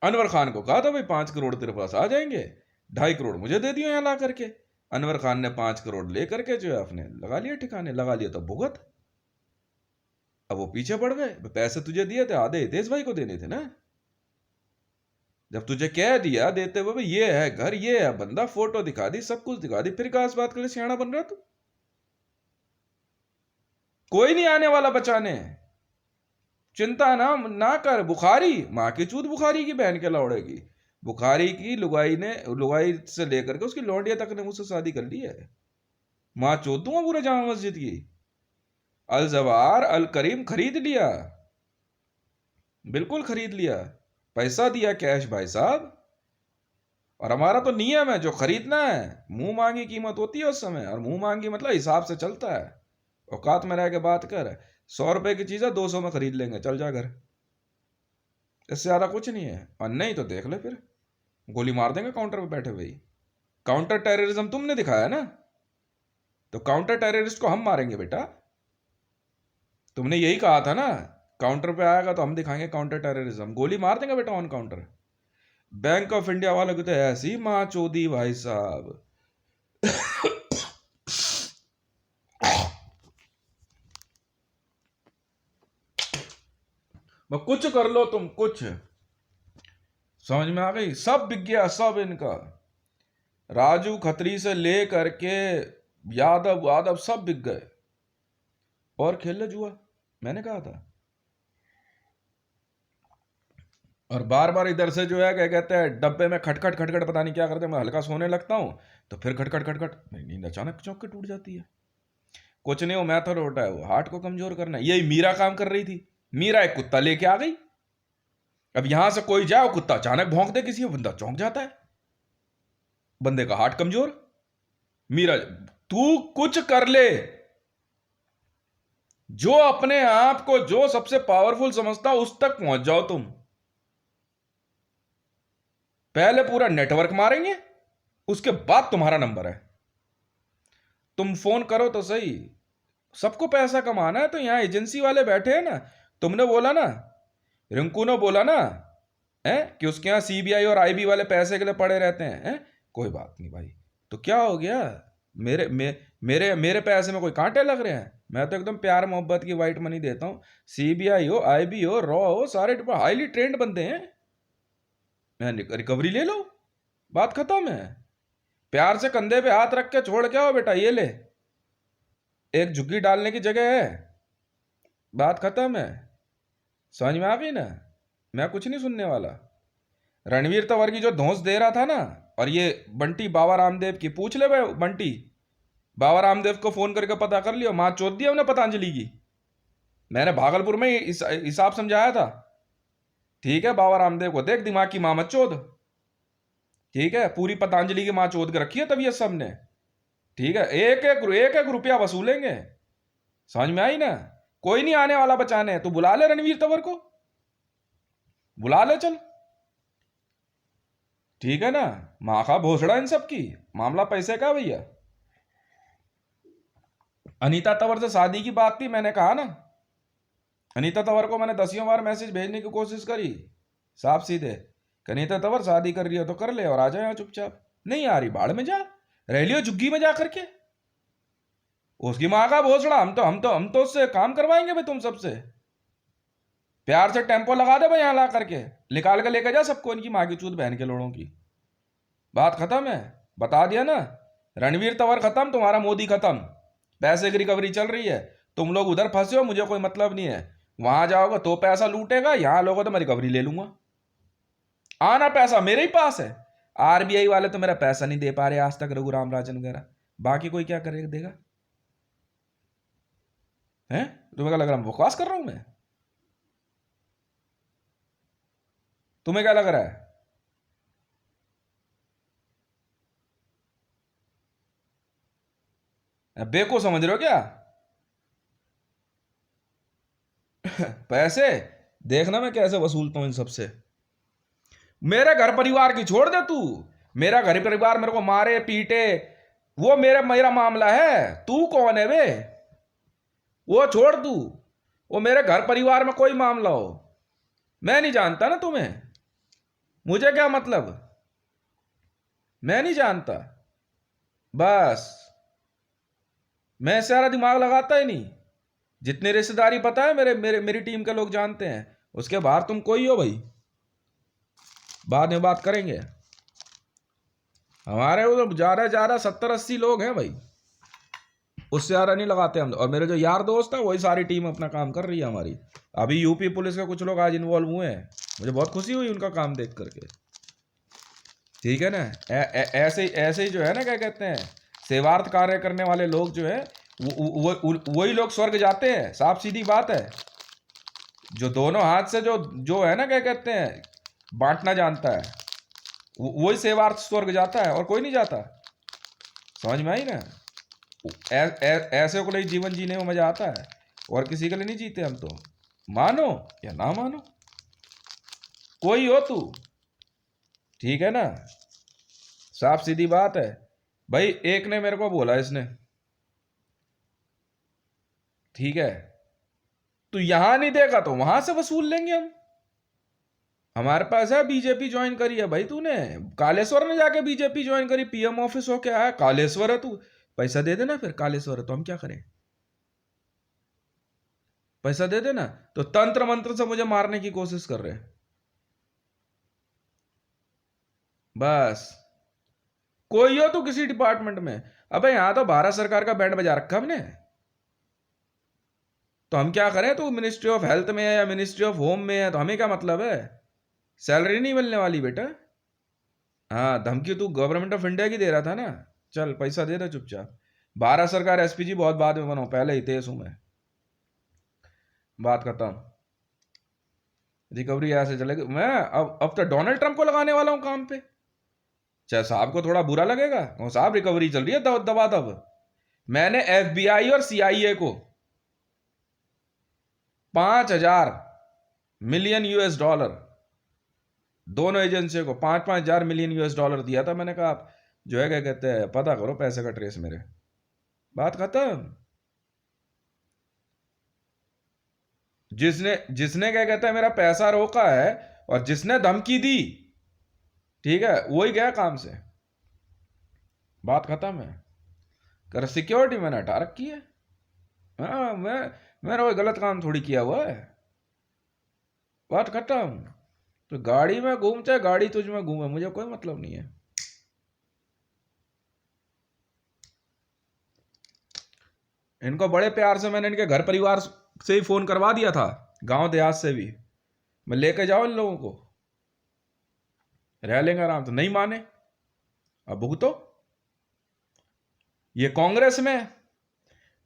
अनवर खान को कहा था भाई 5 करोड़ तेरे पास आ जाएंगे, 2.5 करोड़ मुझे दे दियो यहां ला करके। अनवर खान ने 5 करोड़ लेकर के जो है अपने लगा लिया ठिकाने, लगा लिया तो भुगत। अब वो पीछे पड़ गए, पैसे तुझे दिए थे आधे हितेश भाई को देने थे ना। जब तुझे कह दिया देते हुए भाई ये है घर, ये है बंदा, फोटो दिखा दी, सब कुछ दिखा दी, फिर कहा इस बात के लिए सियाना बन रहा तू? कोई नहीं आने वाला बचाने। चिंता ना कर। बुखारी, माँ की चूत बुखारी की बहन के लौड़ेगी। बुखारी की लुगाई से लेकर के उसकी लौंडिया तक ने मुझसे शादी कर ली है। माँ चोद दूंगा पूरे जामा मस्जिद की। अल जवार अल करीम खरीद लिया, बिल्कुल खरीद लिया, पैसा दिया कैश भाई साहब। और हमारा तो नियम है, जो खरीदना है मुंह मांगी कीमत होती है उस समय, और मुंह मांगी मतलब हिसाब से चलता है। औकात में रह के बात कर, 100 रुपए की चीज है 200 में खरीद लेंगे, चल जा घर, इससे ज्यादा कुछ नहीं है। और नहीं तो देख ले फिर गोली मार देंगे काउंटर पे बैठे हुए ही। काउंटर टेररिज्म तुमने दिखाया ना, तो काउंटर टेररिस्ट को हम मारेंगे बेटा। तुमने यही कहा था ना, काउंटर पे आएगा तो हम दिखाएंगे काउंटर टेररिज्म, गोली मार देंगे बेटा on counter. Bank of India वालों की तो ऐसी माँ चोदी भाई साहब। कुछ कर लो तुम, कुछ समझ में आ गई, सब बिक गया सब इनका। राजू खत्री से ले करके यादव वादव सब बिक गए। और खेल ले जुआ, मैंने कहा था। और बार बार इधर से जो है क्या कहते हैं, डब्बे में खटखट खटखट पता नहीं क्या करते हैं। मैं हल्का सोने लगता हूं तो फिर खटखट खटखट, मेरी नींद अचानक चौंक के टूट जाती है। कुछ नहीं, वो मैथड होता है, वो हार्ट को कमजोर करना है। यही मीरा काम कर रही थी। मीरा एक कुत्ता लेके आ गई। अब यहां से कोई जाए, वो कुत्ता अचानक भौंक दे किसी को, बंदा चौंक जाता है, बंदे का हार्ट कमजोर। मीरा, तू कुछ कर ले, जो अपने आप को जो सबसे पावरफुल समझता उस तक पहुंच जाओ तुम। पहले पूरा नेटवर्क मारेंगे, उसके बाद तुम्हारा नंबर है। तुम फोन करो तो सही। सबको पैसा कमाना है तो यहां एजेंसी वाले बैठे हैं ना। तुमने बोला ना, रिंकू ने बोला ना है कि उसके यहां सीबीआई और आईबी वाले पैसे के लिए पड़े रहते हैं। कोई बात नहीं भाई, तो क्या हो गया? मेरे पैसे में कोई कांटे लग रहे हैं? मैं तो एकदम प्यार मोहब्बत की वाइट मनी देता हूं। सीबीआई हो, आईबी हो, रॉ हो, सारे हाईली ट्रेंड बंदे हैं। मैं रिकवरी ले लो, बात खत्म है। प्यार से कंधे पे हाथ रख के छोड़ के आओ बेटा, ये ले, एक झुग्गी डालने की जगह है, बात खत्म है। समझ में आ गई ना? मैं कुछ नहीं सुनने वाला। रणवीर तंवर की जो धौंस दे रहा था ना, और ये बंटी बाबा रामदेव की, पूछ ले भाई बंटी, बाबा रामदेव को फोन करके पता कर लियो, मां चोद दिया उन्हें पतंजलि की। मैंने भागलपुर में हिसाब समझाया था। ठीक है, बाबा रामदेव को देख, दिमाग की मां मत चोद। ठीक है, पूरी पतंजलि की मां चोद के रखी है तबीयत सबने। ठीक है, एक एक रुपया वसूलेंगे। समझ में आई ना? कोई नहीं आने वाला बचाने। तू बुला ले रणवीर तंवर को, बुला ले चल। ठीक है ना? मां का भोसड़ा इन सब की, मामला पैसे का भैया। अनीता तंवर से शादी की बात थी, मैंने कहा ना, अनीता तंवर को मैंने 10 बार मैसेज भेजने की कोशिश करी, साफ सीधे, कि अनीता तंवर शादी कर रही हो तो कर ले और आ जाए यहाँ चुपचाप। नहीं आ रही, बाढ़ में जा, रह लियो झुग्गी में जा करके। उसकी माँ का भोसड़ा, हम तो उससे काम करवाएंगे भाई, तुम सबसे प्यार से टेम्पो लगा दे भाई, यहाँ ला करके निकाल के लेके जा सबको, इनकी माँ की चूत बहन के लोड़ों की। बात खत्म है, बता दिया ना। रणवीर तंवर खत्म, तुम्हारा मोदी खत्म। पैसे की रिकवरी चल रही है, तुम लोग उधर फंसे हो, मुझे कोई मतलब नहीं है। वहां जाओगे तो पैसा लूटेगा, यहां लोगों तो मैं रिकवरी ले लूंगा। आना पैसा मेरे ही पास है। आरबीआई वाले तो मेरा पैसा नहीं दे पा रहे आज तक, रघुराम राजन वगैरह, बाकी कोई क्या करेगा, देगा? है तुम्हें क्या लग रहा है बकवास कर रहा हूं मैं? तुम्हें क्या लग रहा है? बेको समझ रहे हो क्या? पैसे देखना मैं कैसे वसूलता हूं इन सबसे। मेरे घर परिवार की छोड़ दे तू, मेरा घर परिवार मेरे को मारे पीटे, वो मेरा मामला है। तू कौन है बे? वो छोड़ तू, वो मेरे घर परिवार में कोई मामला हो, मैं नहीं जानता ना तुम्हें, मुझे क्या मतलब, मैं नहीं जानता। बस मैं सारा दिमाग लगाता ही नहीं। जितनी रिश्तेदारी पता है मेरी टीम के लोग जानते हैं, उसके बाहर तुम कोई हो भाई, बाद में बात करेंगे। हमारे उधर ज्यादा 70-80 लोग हैं भाई। उससे ज़्यादा नहीं लगाते हम। और मेरे जो यार दोस्त है वही सारी टीम अपना काम कर रही है हमारी। अभी यूपी पुलिस के कुछ लोग आज इन्वॉल्व हुए हैं, मुझे बहुत खुशी हुई उनका काम देख करके। ठीक है ना। ऐसे ऐसे ही जो है ना, क्या कहते हैं, सेवार्थ कार्य करने वाले लोग जो है वही लोग स्वर्ग जाते हैं, साफ सीधी बात है। जो दोनों हाथ से जो है ना, क्या कहते हैं, बांटना जानता है, वही सेवार्थ स्वर्ग जाता है, और कोई नहीं जाता। समझ में आई ना। ऐसे को नहीं जीवन जीने में मजा आता है, और किसी के लिए नहीं जीते हम तो, मानो या ना मानो, कोई हो तू। ठीक है ना, साफ सीधी बात है भाई। एक ने मेरे को बोला, इसने, ठीक है, तू यहां नहीं देगा तो वहां से वसूल लेंगे हम। हमारे पास है, बीजेपी ज्वाइन करी है भाई तूने, कालेश्वर ने जाके बीजेपी ज्वाइन करी, पीएम ऑफिस होके आया, कालेश्वर है तू, पैसा दे देना। फिर कालेश्वर है तो हम क्या करें, पैसा दे देना। तो तंत्र मंत्र से मुझे मारने की कोशिश कर रहे हैं बस। कोई हो तो किसी डिपार्टमेंट में, अबे यहां तो भारत सरकार का बैंड बजा रखा हमने, तो हम क्या करें। तो मिनिस्ट्री ऑफ हेल्थ में है या मिनिस्ट्री ऑफ होम में है, तो हमें क्या मतलब है, सैलरी नहीं मिलने वाली बेटा। हाँ, धमकी तू गवर्नमेंट ऑफ इंडिया की दे रहा था ना, चल पैसा दे दे चुपचाप। भारत सरकार एसपीजी बहुत बाद में बनो, पहले ही तेज हूं मैं। बात खत्म। रिकवरी ऐसे चलेगी। मैं अब तो डोनाल्ड ट्रंप को लगाने वाला हूं काम पे। चाहे साहब को थोड़ा बुरा लगेगा, साहब रिकवरी चल रही है दबा दब। मैंने एफबीआई और सीआईए को 5,000 मिलियन यूएस डॉलर, दोनों एजेंसियों को 5,000 मिलियन यूएस डॉलर दिया था। मैंने कहा आप जो है, क्या कहते हैं, पता करो पैसे का ट्रेस मेरे। बात खत्म। जिसने जिसने क्या कहते हैं मेरा पैसा रोका है, और जिसने धमकी दी, ठीक है, वही गया काम से। बात खत्म है। कर सिक्योरिटी मैंने हटा रखी है। हाँ, मैंने कोई गलत काम थोड़ी किया हुआ है। बात खत्म। तो गाड़ी में घूम, चाहे गाड़ी तुझ में घूमे, मुझे कोई मतलब नहीं है। इनको बड़े प्यार से मैंने इनके घर परिवार से ही फोन करवा दिया था, गांव देहात से भी। मैं लेके जाओ इन लोगों को, रह लेंगे आराम। तो नहीं माने, अब भुगतो। ये कांग्रेस में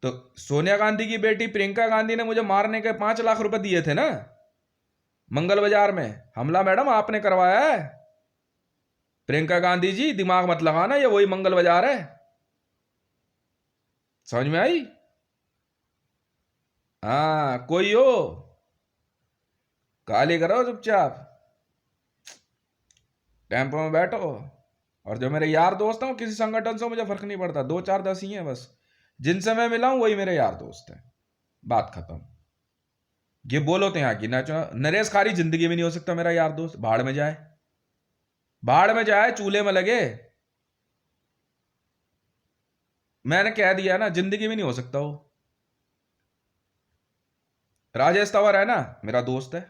तो सोनिया गांधी की बेटी प्रियंका गांधी ने मुझे मारने के 5 लाख रुपए दिए थे ना, मंगल बाजार में हमला मैडम आपने करवाया है। प्रियंका गांधी जी दिमाग मत लगाना, ये वही मंगल बाजार है। समझ में आई। हाँ, कोई हो गाली करो चुपचाप, टेम्पो में बैठो। और जो मेरे यार दोस्त हैं, किसी संगठन से मुझे फर्क नहीं पड़ता, 2 4 10 ही हैं बस, जिनसे मैं मिला हूं वही मेरे यार दोस्त हैं। बात खत्म। ये बोलो तो यहाँ की ना, नरेश खारी जिंदगी में नहीं हो सकता मेरा यार दोस्त। भाड़ में जाए, भाड़ में जाए, चूल्हे में लगे। मैंने कह दिया ना, जिंदगी में नहीं हो सकता वो। राजेश तंवर है ना, मेरा दोस्त है,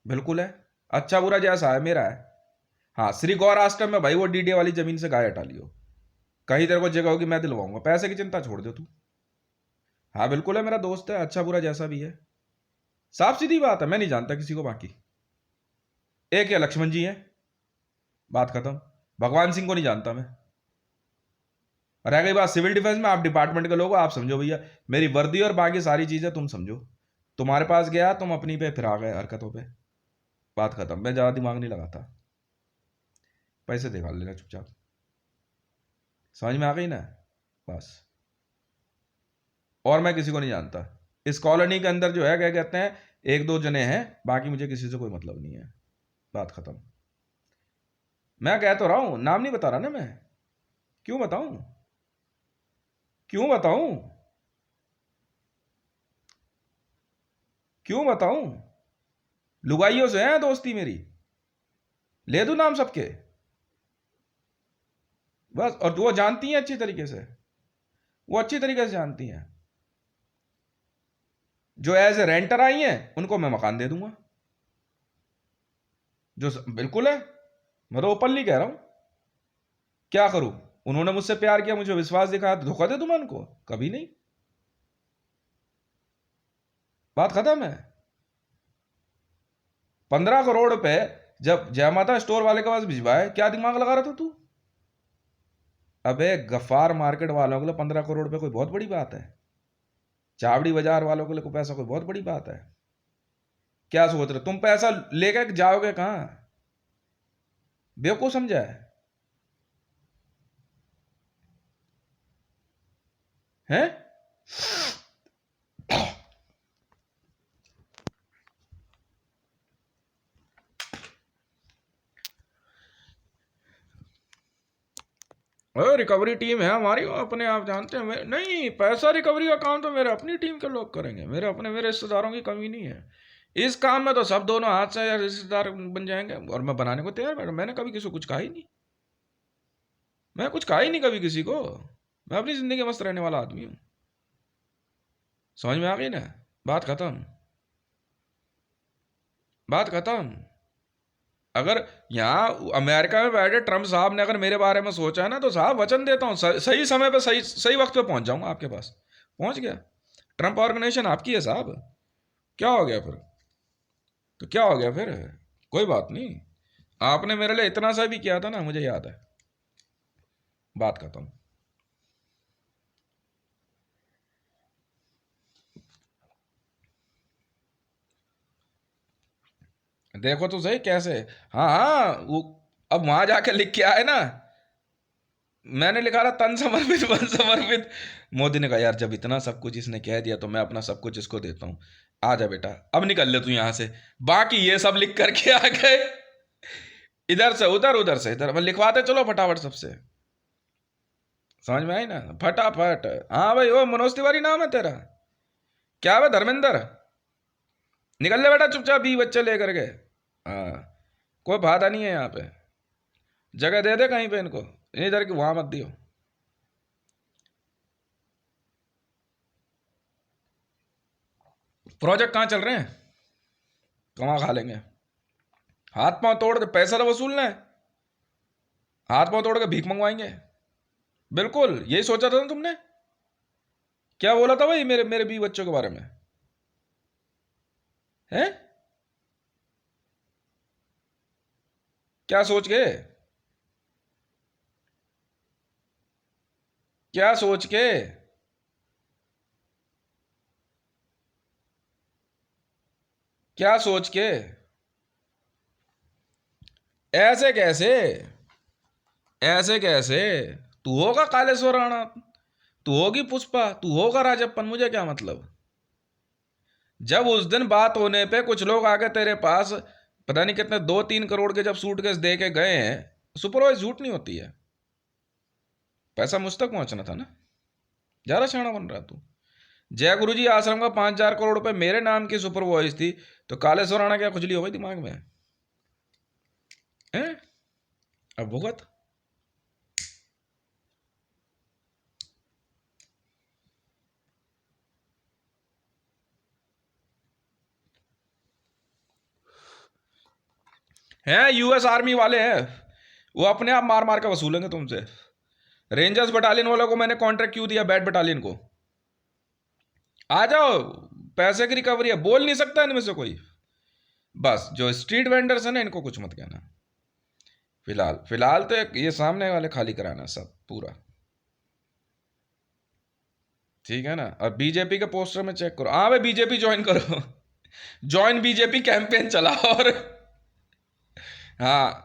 बिल्कुल है, अच्छा बुरा जैसा है मेरा है। हाँ, श्री गौर आश्रम में भाई वो डीडे वाली जमीन से गाय हटा लियो, कहीं तेरे को जगह होगी मैं दिलवाऊंगा, पैसे की चिंता छोड़ दो तू। हाँ बिल्कुल है, मेरा दोस्त है, अच्छा बुरा जैसा भी है। साफ सीधी बात है, मैं नहीं जानता किसी को बाकी। एक या लक्ष्मण जी हैं, बात खत्म। भगवान सिंह को नहीं जानता मैं। रह गई बात सिविल डिफेंस में, आप डिपार्टमेंट के लोग हो, आप समझो भैया। मेरी वर्दी और बाकी सारी चीजें तुम समझो। तुम्हारे पास गया, तुम अपनी पे फिर आ गए हरकतों पे। बात खत्म। मैं ज्यादा दिमाग नहीं लगाता, पैसे दिखा लेना चुपचाप। समझ में आ गई ना, बस। और मैं किसी को नहीं जानता इस कॉलोनी के अंदर, जो है क्या कहते हैं, 1 2 जने हैं, बाकी मुझे किसी से कोई मतलब नहीं है। बात खत्म। मैं कह तो रहा हूं, नाम नहीं बता रहा ना मैं। क्यों बताऊं, क्यों बताऊं, क्यों बताऊं। लुगाइयों से है दोस्ती मेरी, ले दूं नाम सबके, बस। और वो जानती हैं अच्छी तरीके से, वो अच्छी तरीके से जानती हैं। जो एज ए रेंटर आई हैं उनको मैं मकान दे दूंगा, जो बिल्कुल है। मैं तो ओपनली कह रहा हूं, क्या करूं, उन्होंने मुझसे प्यार किया, मुझे विश्वास दिखाया, तो धोखा दे दूं मैं उनको? कभी नहीं। बात खत्म है। 15 करोड़ रुपए जब जय माता स्टोर वाले के पास भिजवाए, क्या दिमाग लगा रहा था तू? अबे गफ्फार मार्केट वालों के लिए 15 करोड़ रुपए कोई बहुत बड़ी बात है? चावड़ी बाजार वालों के लिए कोई पैसा कोई बहुत बड़ी बात है? क्या सोच रहे तुम? पैसा लेके जाओगे कहां? बेवकूफ समझा है? रिकवरी टीम है हमारी, वो अपने आप जानते हैं। नहीं, पैसा रिकवरी का काम तो मेरे अपनी टीम के लोग करेंगे, मेरे रिश्तेदारों की कमी नहीं है इस काम में। तो सब दोनों हाथ से यार रिश्तेदार बन जाएंगे, और मैं बनाने को तैयार बैठा। मैंने कभी किसी को कुछ कहा ही नहीं, मैं कुछ कहा ही नहीं कभी किसी को। मैं अपनी जिंदगी में मस्त रहने वाला आदमी हूं। समझ में आ गई ना? बात खत्म, बात खत्म। अगर यहाँ अमेरिका में बैठे ट्रम्प साहब ने अगर मेरे बारे में सोचा है ना, तो साहब वचन देता हूँ सही समय पे सही सही वक्त पे पहुंच जाऊंगा आपके पास। पहुंच गया। ट्रम्प ऑर्गेनाइजेशन आपकी है साहब। क्या हो गया फिर? तो क्या हो गया फिर? कोई बात नहीं। आपने मेरे लिए इतना सा भी किया था ना, मुझे याद है। बात खत्म। देखो तो सही कैसे। हाँ हाँ, वो अब वहां जाके लिख के आए ना, मैंने लिखा था तन समर्पित मन समर्पित। मोदी ने कहा यार जब इतना सब कुछ इसने कह दिया तो मैं अपना सब कुछ इसको देता हूं। आ जा बेटा, अब निकल ले तू यहां से। बाकी ये सब लिख करके आ गए, इधर से उधर, उधर से इधर। लिखवाते चलो फटाफट सबसे। समझ में आई ना? फटाफट। हाँ भाई, वो मनोज तिवारी नाम है तेरा? क्या है धर्मेंद्र? निकल ले बेटा चुपचाप, 20 बच्चे लेकर के। हाँ, कोई बाधा नहीं है यहाँ पे। जगह दे दे कहीं पे इनको, इधर की वहां मत दियो। प्रोजेक्ट कहाँ चल रहे हैं? कमा खा लेंगे। हाथ पांव तोड़ के पैसा तो वसूलना है, हाथ पांव तोड़ के भीख मंगवाएंगे। बिल्कुल यही सोचा था ना तुमने? क्या बोला था भाई मेरे मेरे 20 बच्चों के बारे में? हैं? क्या सोच के? क्या सोच के? क्या सोच के? ऐसे कैसे? ऐसे कैसे? तू होगा कालेश्वर राणा, तू होगी पुष्पा, तू होगा राजप्पन, मुझे क्या मतलब। जब उस दिन बात होने पे कुछ लोग आके तेरे पास पता नहीं कितने 2-3 करोड़ के जब सूटकेस दे के गए हैं, सुपरवाइज झूठ नहीं होती है। पैसा मुझ तक पहुंचना था ना। ज्यादा शाना बन रहा तू। जय गुरु जी आश्रम का 5-4 करोड़ रुपए मेरे नाम की सुपरवाइज थी, तो कालेश्वर राणा क्या खुजली हो गई दिमाग में? हैं? अब भुगत। हैं यूएस आर्मी वाले हैं, वो अपने आप मार मार के वसूलेंगे तुमसे। रेंजर्स बटालियन वालों को मैंने कॉन्ट्रैक्ट क्यों दिया? बैट बटालियन को आ जाओ, पैसे की रिकवरी है। बोल नहीं सकता इनमें से कोई। बस जो स्ट्रीट वेंडर्स है ना, इनको कुछ मत कहना। फिलहाल फिलहाल तो ये सामने वाले खाली कराना सब पूरा, ठीक है ना? और बीजेपी के पोस्टर में चेक करो। हाँ भाई बीजेपी ज्वाइन करो, ज्वाइन बीजेपी कैंपेन चलाओ। और हाँ,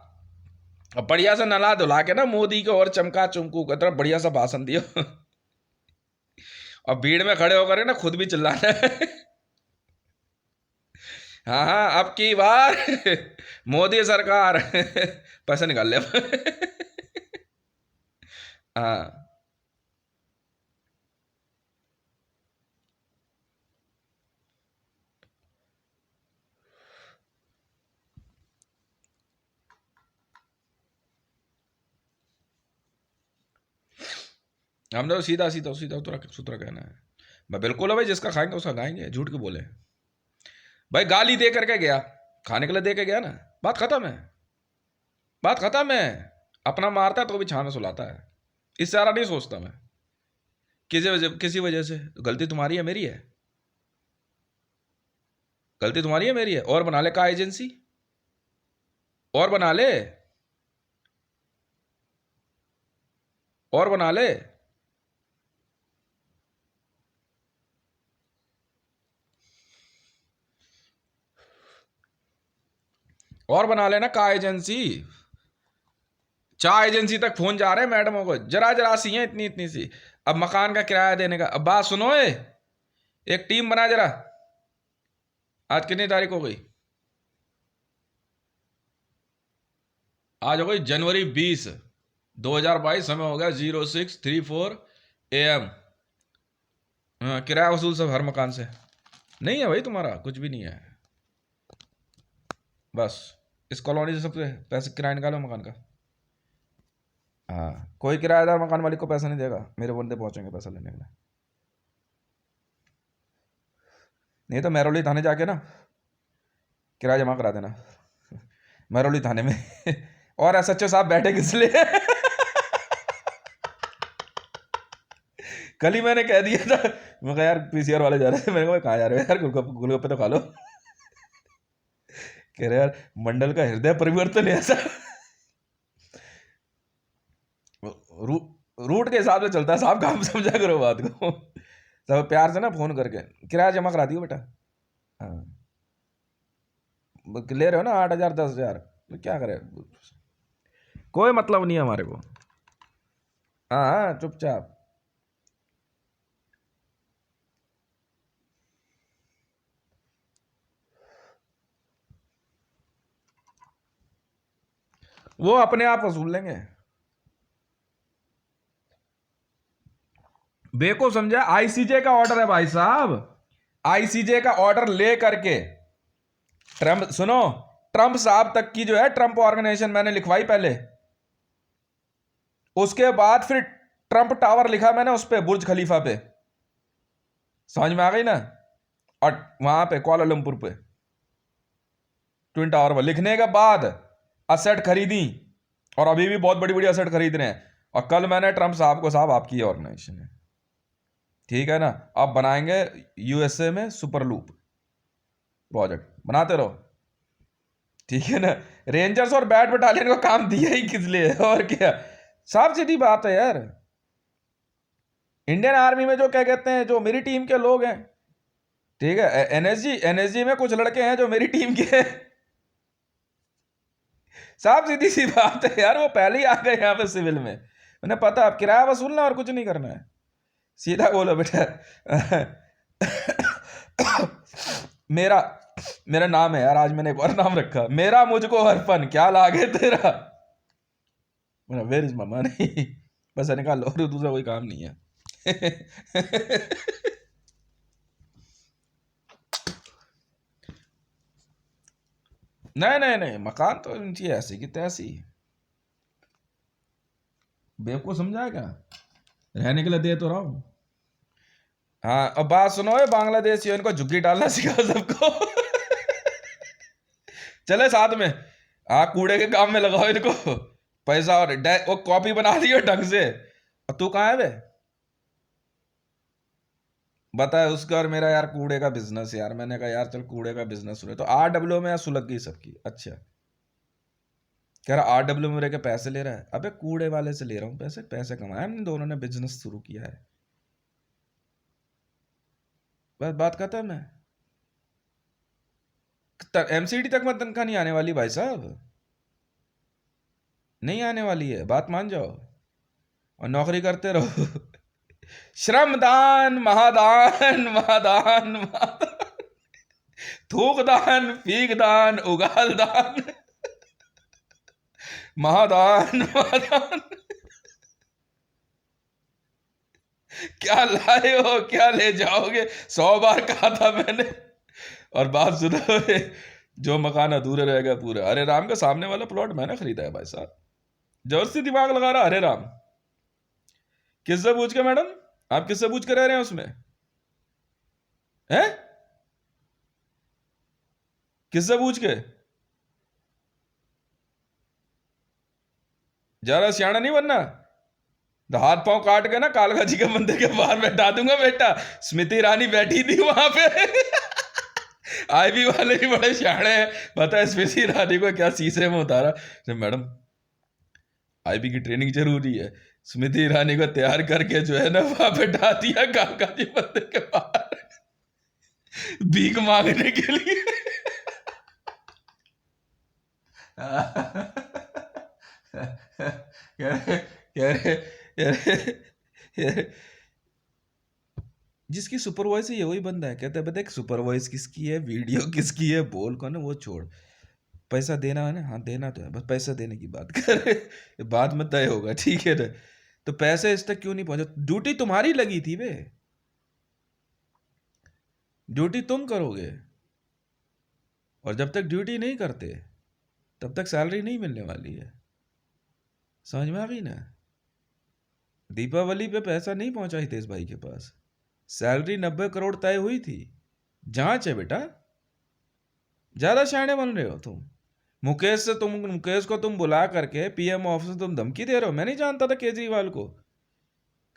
अब बढ़िया से नला धुला के ना मोदी को और चमका चुमकू की तरफ बढ़िया सा भाषण दियो। और भीड़ में खड़े होकर ना खुद भी चिल्लाना है। हाँ हाँ, अब की बार मोदी सरकार। पैसे निकाल ले। हाँ, हमने तो सीधा सीधा सीधा उतरा सुतरा कहना है। मैं बिल्कुल है भाई, जिसका खाएंगे उसका गाएंगे, झूठ क्यों बोले भाई? गाली दे करके गया, खाने के लिए दे के गया ना, बात खत्म है। बात खत्म है। अपना मारता है तो भी छान में सुलाता है, इससे ज़्यादा नहीं सोचता मैं। किसी वजह से तो गलती तुम्हारी है मेरी है? गलती तुम्हारी है मेरी है? और बना ले का एजेंसी, और बना ले, और बना ले। और बना लेना का एजेंसी। चार एजेंसी तक फोन जा रहे हैं मैडमों को, जरा जरा सी हैं, इतनी इतनी सी। अब मकान का किराया देने का, अब बात सुनो, एक टीम बना जरा। आज कितनी तारीख हो गई? आज हो गई जनवरी 20, 2022। समय हो गया 0634 AM। हाँ, किराया वसूल सब हर मकान से। नहीं है भाई तुम्हारा कुछ भी नहीं है। बस इस कॉलोनी से सबसे पैसे किराया निकालो मकान का। हाँ, कोई किराएदार मकान मालिक को पैसा नहीं देगा, मेरे बंदे पहुंचेंगे पैसा लेने के लिए। नहीं तो महरौली थाने जाके ना किराया जमा करा देना, महरौली थाने में। और SHO साहब बैठे किस लिए? कल ही मैंने कह दिया था, मैं कहा यार PCR वाले जा रहे थे, मैंने कहा कहाँ जा रहे हो यार, गोलगप्पे तो खा लो। कह रहे यार मंडल का हृदय परिवर्तन है ऐसा। रूट के हिसाब से चलता है साहब, काम समझा करो बात को। सब प्यार से ना फोन करके किराया जमा करा दियो बेटा। हाँ, ले रहे हो ना 8,000 10,000, तो क्या करे, कोई मतलब नहीं है हमारे को। हाँ हाँ, चुपचाप। वो अपने आप वसूल लेंगे। बेको समझा, ICJ का ऑर्डर है भाई साहब। ICJ का ऑर्डर ले करके ट्रंप, सुनो, ट्रंप साहब तक की जो है ट्रंप ऑर्गेनाइजेशन मैंने लिखवाई पहले, उसके बाद फिर ट्रंप टावर लिखा मैंने उस पे, बुर्ज खलीफा पे। समझ में आ गई ना? और वहां पे कुआलालंपुर पे ट्विन टावर पर लिखने के बाद असेट खरीदी, और अभी भी बहुत बड़ी बड़ी असेट खरीद रहे हैं। और कल मैंने ट्रंप साहब को, साहब आपकी ऑर्गेनाइजेशन है, ठीक है ना, आप बनाएंगे USA में सुपर लूप प्रोजेक्ट, बनाते रहो, ठीक है ना। रेंजर्स और बैट बटालियन को काम दिया ही किस लिए, और क्या। साफ सीधी बात है यार। इंडियन आर्मी में जो क्या कहते हैं, जो मेरी टीम के लोग हैं, ठीक है, NSG में कुछ लड़के हैं जो मेरी टीम के हैं। साफ सीधी सी बात है यार, वो पहले ही आ गए यहाँ पे सिविल में, उन्हें पता अब किराया वसूलना और कुछ नहीं करना है। सीधा बोलो बेटा। मेरा मेरा नाम है यार, आज मैंने एक और नाम रखा, मेरा मुझको अर्पण, क्या लागे तेरा। वेर इज मामा, नहीं बस निकाल लो, और दूसरा कोई काम नहीं है। नहीं नहीं नहीं, मकान तो इनकी ऐसी की तैसी। बेवकूफ समझा क्या, रहने के लिए दे तो रहा हूं। हाँ, अब बात सुनो, बांग्लादेशियों इनको झुग्गी डालना सिखाओ सबको। चले साथ में, हाँ, कूड़े के काम में लगाओ इनको पैसा, और वो कॉपी बना दियो ढंग से। और तू कहाँ है बे, बता उसका और मेरा यार कूड़े का बिजनेस यार। मैंने कहा यार चल कूड़े का बिजनेस सुने, तो RW में सुलग गई सबकी। अच्छा, कह रहा RW में रह के पैसे ले रहा है, अबे कूड़े वाले से ले रहा हूँ पैसे, पैसे कमाए हमने दोनों ने, बिजनेस शुरू किया है, बस बात खत्म है। MCD तक मत तनख्वाह नहीं आने वाली भाई साहब, नहीं आने वाली है, बात मान जाओ और नौकरी करते रहो। श्रमदान, महादान, महादान, महादान, थूक दान, फीक दान, उगाल दान, महादान, महादान। क्या लाए हो, क्या ले जाओगे, 100 बार कहा था मैंने। और बात सुनो, जो मकान अधूरे रहेगा पूरा, हरे राम के सामने वाला प्लॉट मैंने खरीदा है भाई साहब, जोर से दिमाग लगा रहा हरे राम। किससे पूछ के मैडम, आप किससे पूछ के रह रहे हैं उसमें, हैं, किससे पूछ के, ज्यादा सियाना नहीं बनना, तो हाथ पांव काट के ना कालका जी के मंदिर के बाहर बैठा दूंगा बेटा। स्मृति ईरानी बैठी थी वहां पे। आईबी वाले भी बड़े शाणे हैं, पता है स्मृति ईरानी को क्या शीशे में उतारा, तो मैडम आईबी की ट्रेनिंग जरूरी है, स्मृति ईरानी को तैयार करके जो है ना वहां बैठा दिया कालका जी मंदिर के बाहर भीख मांगने के लिए। कह रहे जिसकी सुपर वॉइस है ये वही बंदा है, कहते हैं बता सुपर वॉइस किसकी है, वीडियो किसकी है, बोल कौन है, वो छोड़, पैसा देना है ना, हाँ देना तो है, बस पैसा देने की बात कर। बाद में तय होगा, ठीक है ना। तो पैसे इस तक क्यों नहीं पहुंचा, ड्यूटी तुम्हारी लगी थी बे, ड्यूटी तुम करोगे, और जब तक ड्यूटी नहीं करते तब तक सैलरी नहीं मिलने वाली है, समझ में आ गई ना। दीपावली पे पैसा नहीं पहुंचाई थे इस भाई के पास, सैलरी 90 करोड़ तय हुई थी, जांच है बेटा, ज्यादा शाणे बन रहे हो तुम। मुकेश को तुम बुला करके पीएम ऑफिस में तुम धमकी दे रहे हो। मैं नहीं जानता था केजरीवाल को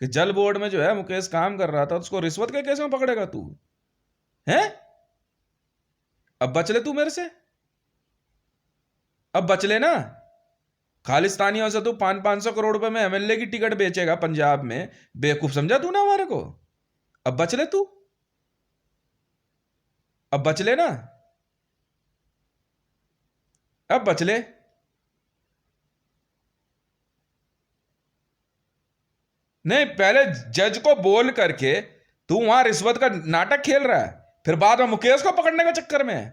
कि जल बोर्ड में जो है मुकेश काम कर रहा था, उसको रिश्वत के केस में पकड़ेगा तू, हैं? अब बच ले तू मेरे से, अब बच ले ना। खालिस्तानियों से तू 500 करोड़ रुपए में एमएलए की टिकट बेचेगा पंजाब में, बेवकूफ समझा तू ना हमारे को। अब बच ले तू, अब बच ले ना, अब बच ले। नहीं, पहले जज को बोल करके तू वहां रिश्वत का नाटक खेल रहा है, फिर बाद में मुकेश को पकड़ने के चक्कर में।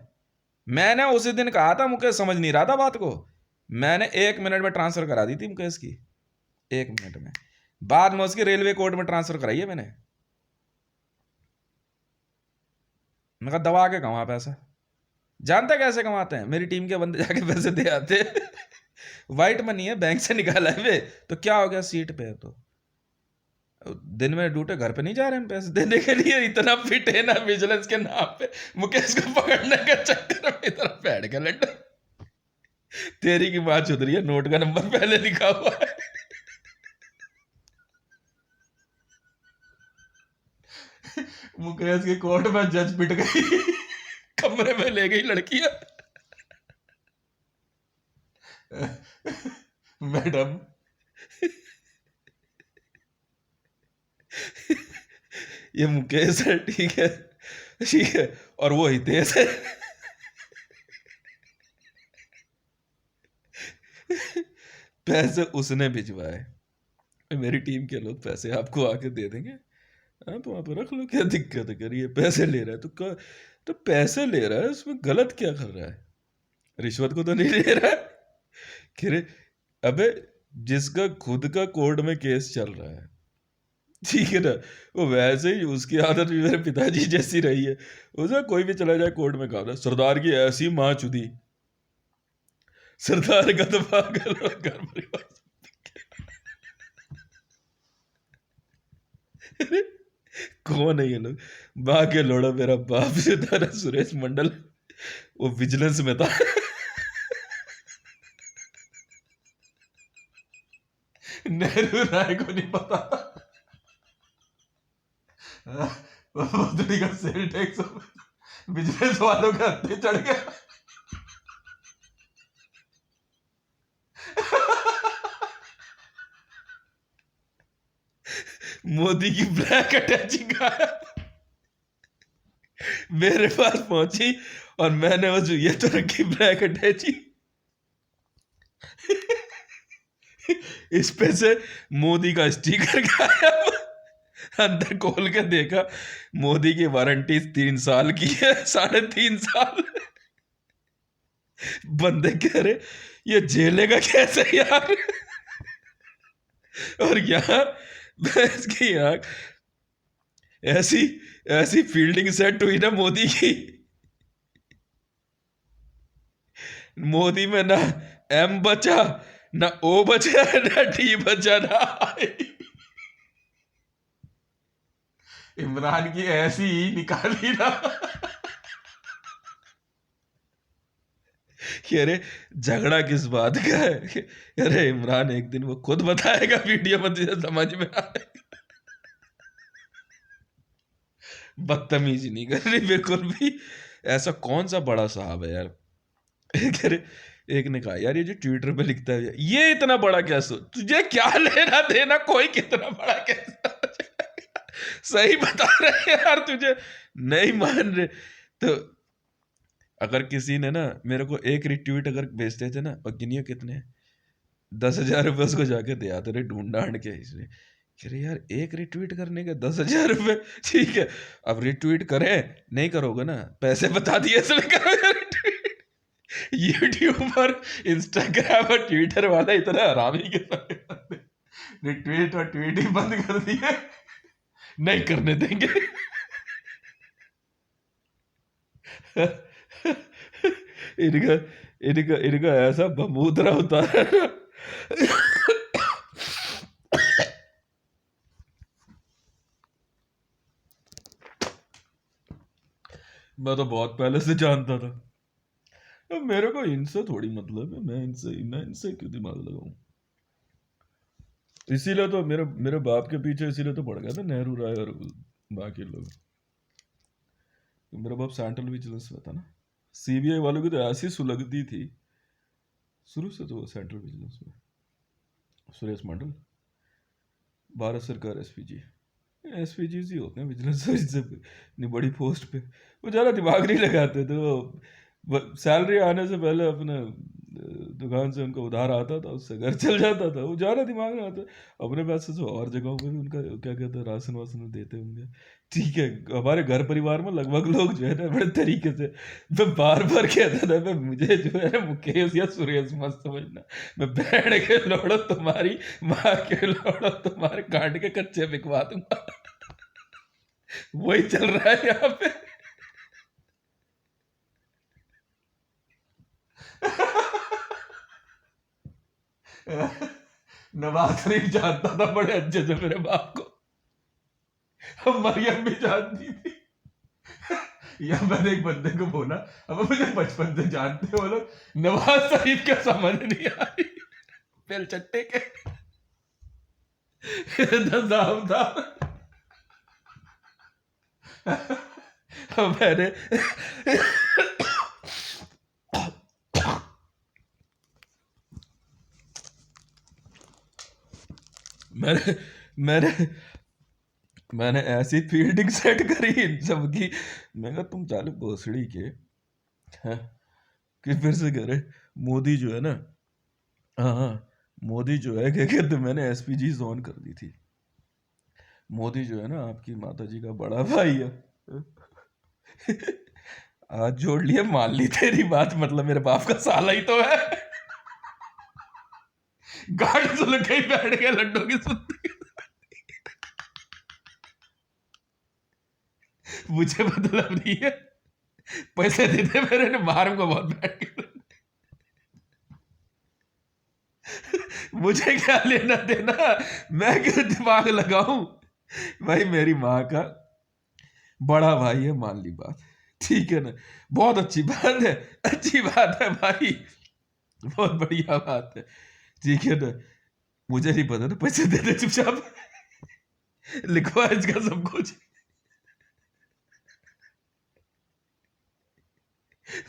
मैंने उसी दिन कहा था मुकेश समझ नहीं रहा था बात को, मैंने 1 मिनट में ट्रांसफर करा दी थी मुकेश की, 1 मिनट में। बाद में उसकी रेलवे कोर्ट में ट्रांसफर कराई है मैंने कहा दबा के कमा पैसा, जानते कैसे कमाते हैं, मेरी टीम के बंदे जाके पैसे दे आते। वाइट मनी है, बैंक से निकाला है वे, तो क्या हो गया, सीट पे है तो दिन में ड्यूटी, घर पे नहीं जा रहे हैं पैसे देने के लिए। इतना फिट है ना विजिलेंस के नाम पे, मुकेश को पकड़ने के चक्कर में इतना पैड का लड्डू। तेरी की बात चुधरी है, नोट का नंबर पहले लिखा हुआ है। मुकेश की कोर्ट में जज पिट गई, कमरे में ले गई लड़कियां। मैडम ये मुकेश है, ठीक है, ठीक है, और वो हितेश है। पैसे उसने भिजवाए, मेरी टीम के लोग पैसे आपको आके दे देंगे, आप वहां पर रख लो, क्या दिक्कत है, करिए, पैसे ले रहा है तो पैसे ले रहा है, उसमें गलत क्या कर रहा है, रिश्वत को तो नहीं ले रहा है। खैर अबे जिसका खुद का कोर्ट में केस चल रहा है, ठीक है ना, वो वैसे ही उसकी आदत भी मेरे पिताजी जैसी रही है, उसे कोई भी चला जाए कोर्ट में, कहा सरदार की ऐसी माँ चुदी, सरदार का तो पागल और घर परिवार। कौन है ये लोग, माँ के लोड़ा, मेरा बाप जो था ना सुरेश मंडल, वो विजिलेंस में था। नेहरू राय को नहीं पता, का सेल टैक्स बिजनेस वालों का हत्थे चढ़ गया। मोदी की ब्लैक अटैचिंग मेरे पास पहुंची और मैंने ये तो रखी ब्लैक अटैचिंग, इस पे से मोदी का स्टिकर गायब। अंदर खोल के देखा, मोदी की वारंटी 3 साल की है, 3.5 साल। बंदे कह रहे ये झेलेगा कैसे यार। और यहाँ भैंस की आंख, ऐसी ऐसी फील्डिंग सेट हुई ना मोदी की, मोदी में ना एम बचा, ना ओ बचा, ना टी बचा, ना आई। इमरान की ऐसी ही निकाली ना कि अरे झगड़ा किस बात का है। अरे इमरान एक दिन वो खुद बताएगा वीडियो में, तुझे समझ में आएगा। बदतमीजी नहीं कर रही बिल्कुल भी। ऐसा कौन सा बड़ा साहब है यार। अरे एक ने कहा यार ये जो ट्विटर पे लिखता है ये इतना बड़ा क्या, तुझे क्या लेना देना कोई कितना बड़ा कैसा हो जाएगा? सही बता रहे यार, तुझे नहीं मान रहे। तो अगर किसी ने ना मेरे को एक रिट्वीट अगर भेजते थे ना, और गिनियो कितने 10,000 रुपये उसको जाके दे आते रे ढूंढ ढांड के। इसलिए कह रहे यार एक रिट्वीट करने के 10,000 रुपये, ठीक है अब रिट्वीट करें, नहीं करोगे ना पैसे बता दिए इसलिए करो रिट्वीट। यूट्यूबर, इंस्टाग्राम और ट्विटर वाला इतना हरामी के साथ रिट्वीट और ट्वीट ही बंद कर दिए, नहीं करने देंगे। इनका इनका इनका ऐसा बमूदरा उतारा ना। मैं तो बहुत पहले से जानता था। अब मेरे को इनसे थोड़ी मतलब है, मैं इनसे क्यों दिमाग लगाऊं। इसीलिए तो मेरे मेरे बाप के पीछे इसीलिए तो पड़ गया था नेहरू राय और बाकी लोग। मेरा बाप सेंट्रल विजिलेंस में था ना, सीबीआई वालों की तो ऐसी सुलगती थी शुरू से, तो सेंट्रल विजिलेंस में सुरेश मंडल, भारत सरकार एसपीजी ही होते हैं विजिलेंस से इतनी बड़ी पोस्ट पे। वो ज़्यादा दिमाग नहीं लगाते थे, वो सैलरी आने से पहले अपने दुकान से उनका उधार आता था, उससे घर चल जाता था। वो ज़्यादा दिमाग में आता, अपने पैसे से और जगहों पे भी उनका क्या कहते हैं राशन वासन देते होंगे। ठीक है हमारे घर परिवार में लगभग लोग जो है ना बड़े तरीके से, मैं बार बार कहता था मैं मुझे जो है ना मुकेश या सुरेश मत समझना, मैं बैठ के लौड़ो तुम्हारी माँ के लौड़ो तुम्हारे काट के कच्चे बिकवा दूंगा। वही चल रहा है यहाँ पे। नवाज शरीफ जानता था बड़े अच्छे से मेरे बाप को, अब मरियम भी जानती थी। या मैंने एक बंदे को बोला अब मुझे बचपन से जानते हो लोग, नवाज शरीफ का समझ नहीं आई बेल चट्टे के साहब था। मैंने मैंने मैंने मैंने ऐसी फील्डिंग सेट करी इन सब की। मैं कहा तुम चालू भोसड़ी के हैं कि फिर से कह रहे मोदी जो है ना, हाँ मोदी जो है क्या कहते, मैंने एसपीजी ऑन कर दी थी। मोदी जो है ना आपकी माता जी का बड़ा भाई है। आज जोड़ लिए, मान ली तेरी बात, मतलब मेरे बाप का साला ही तो है। गाड़ी सुन के ही बैठ गया लड्डू की सुनती। मुझे मतलब नहीं है, पैसे देते मेरे ने मारूंगा बहुत बैठ के। मुझे क्या लेना देना, मैं क्यों दिमाग लगाऊं। भाई मेरी माँ का बड़ा भाई है, मान ली बात, ठीक है ना, बहुत अच्छी बात है, अच्छी बात है भाई, बहुत बढ़िया बात है, ठीक है ना। मुझे नहीं पता ना, पैसे दे दे चुपचाप, लिखवा इसका सब कुछ।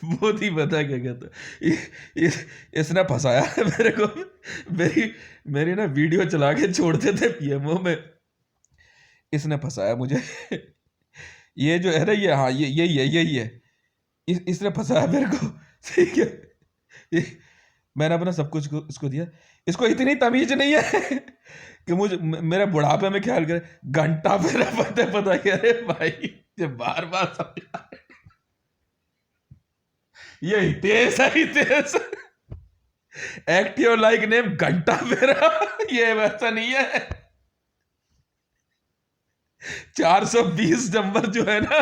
बहुत ही पता क्या कहता, इसने फंसाया है मेरे को। मेरी मेरी ना वीडियो चला के छोड़ते थे पीएमओ में, इसने फंसाया मुझे। ये जो है ना ये, हाँ ये यही है, इसने फंसाया मेरे को, ठीक है। मैंने अपना सब कुछ इसको दिया, इसको इतनी तमीज नहीं है कि मुझे मेरे बुढ़ापे में ख्याल करे, घंटा मेरा पता कि अरे भाई ये बार बार समझा, ये हितेश है, हितेश एक्टिव लाइक नेम घंटा मेरा, ये वैसा नहीं है। 420 नंबर जो है ना